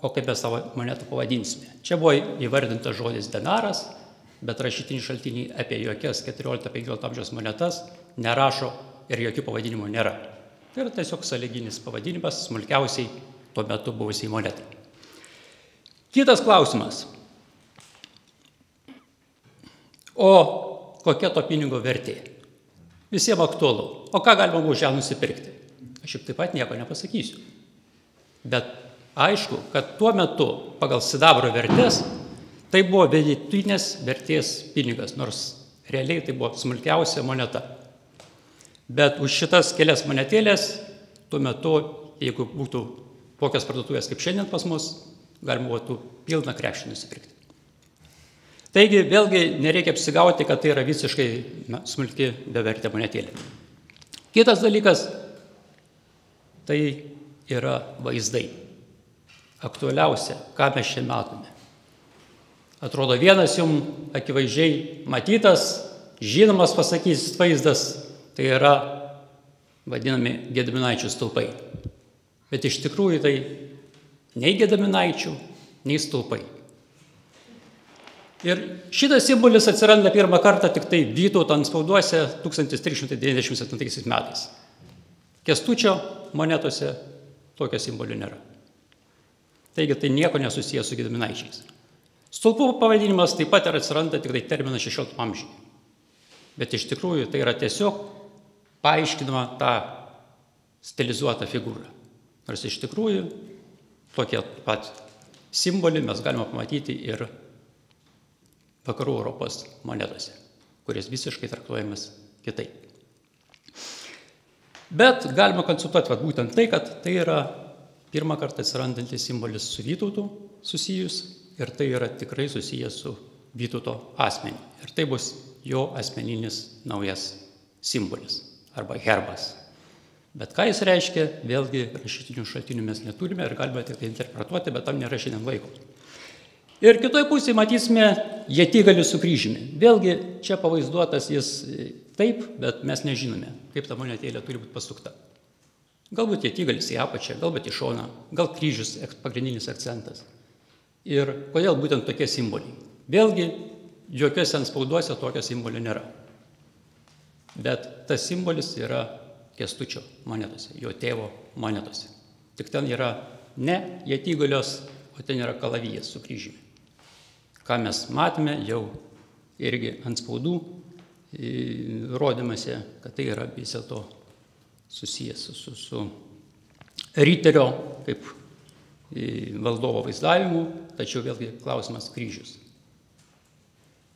Speaker 9: o kaip mes savo monetą pavadinsime. Čia buvo įvardintas žodis denaras, bet rašytiniai šaltiniai apie jokias 14-15 amžiaus monetas nerašo ir jokių pavadinimų nėra. Tai yra tiesiog sąlyginis pavadinimas smulkiausiai tuo metu buvusiai monetai. Kitas klausimas. O kokia to pinigo vertė? Visiems aktualu. O ką galima už ją nusipirkti? Aš juk taip pat nieko nepasakysiu. Bet aišku, kad tuo metu pagal sidabro vertės tai buvo vidutinės vertės pinigas, nors realiai tai buvo smulkiausia moneta. Bet už šitas kelias monetėlės tuo metu, jeigu būtų tokios parduotuvės kaip šiandien pas mus, galima būtų pilną krepšį nusipirkti. Taigi, vėlgi, nereikia apsigauti, kad tai yra visiškai smulki bevertė monetėlė. Kitas dalykas, tai yra vaizdai. Aktualiausia, ką mes čia matome. Atrodo, vienas jums akivaizdžiai matytas, žinomas pasakys vaizdas, tai yra vadinami Gediminaičių stulpai. Bet iš tikrųjų tai nei Gediminaičių, nei stulpai. Ir šitas simbolis atsiranda pirmą kartą tik tai Vytauto antspauduose 1397 metais. Kęstučio monetose tokio simbolio nėra. Taigi tai nieko nesusijęs su Gediminaičiais. Stulpų pavadinimas taip pat atsiranda tik tai terminas 16 amžiuje. Bet iš tikrųjų tai yra tiesiog paaiškinama tą stilizuotą figūrą. Nors iš tikrųjų tokie pat simbolį mes galime pamatyti ir vakarų Europos monetose, kuris visiškai traktuojamas kitaip. Bet galima konsultuoti būtent tai, kad tai yra pirmą kartą atsirandantis simbolis su Vytautu susijus ir tai yra tikrai susijęs su Vytauto asmeniu. Ir tai bus jo asmeninis naujas simbolis arba herbas. Bet ką jis reiškia, vėlgi rašytinių šaltinių mes neturime ir galime tik tai interpretuoti, bet tam nėra šiandien laiko. Ir kitoje pusėje matysime ietigalį su kryžiumi. Vėlgi čia pavaizduotas jis taip, bet mes nežinome, kaip ta monetėlė turi būti pasukta. Galbūt ietigalis į apačią, galbūt į šoną, gal kryžius pagrindinis akcentas. Ir kodėl būtent tokie simboliai? Vėlgi, jokiuose antspauduose tokio simbolio nėra. Bet tas simbolis yra Kęstučio monetose, jo tėvo monetose. Tik ten yra ne ietigalios, o ten yra kalavijas su kryžiumi. Ką mes matome jau irgi antspaudų rodymose, kad tai yra vis dėlto susijęs su riterio kaip valdovo vaizdavimu, tačiau vėlgi klausimas kryžius.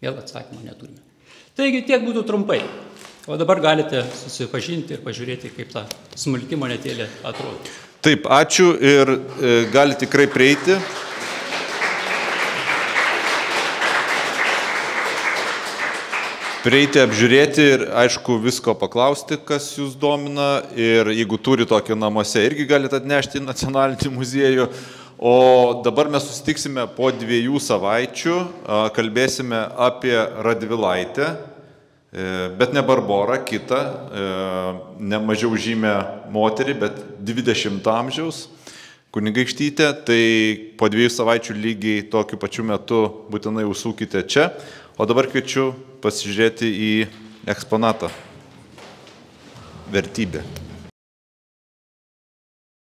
Speaker 9: Vėl atsakymą neturime. Taigi tiek būtų trumpai. O dabar galite susipažinti ir pažiūrėti, kaip ta smulki monetėlė atrodo.
Speaker 1: Taip, ačiū ir gali tikrai prieiti. Prieiti, apžiūrėti ir, aišku, visko paklausti, kas jūs domina. Ir jeigu turi tokį namuose, irgi galite atnešti į Nacionalinį muziejų. O dabar mes susitiksime po 2 savaičių, kalbėsime apie Radvilaitę, bet ne Barborą, kitą, ne mažiau žymę moterį, bet 20 amžiaus kunigaikštytę. Tai po 2 savaičių lygiai tokiu pačiu metu būtinai užsukite čia. O dabar kviečiu pasižiūrėti į eksponatą. Vertybė.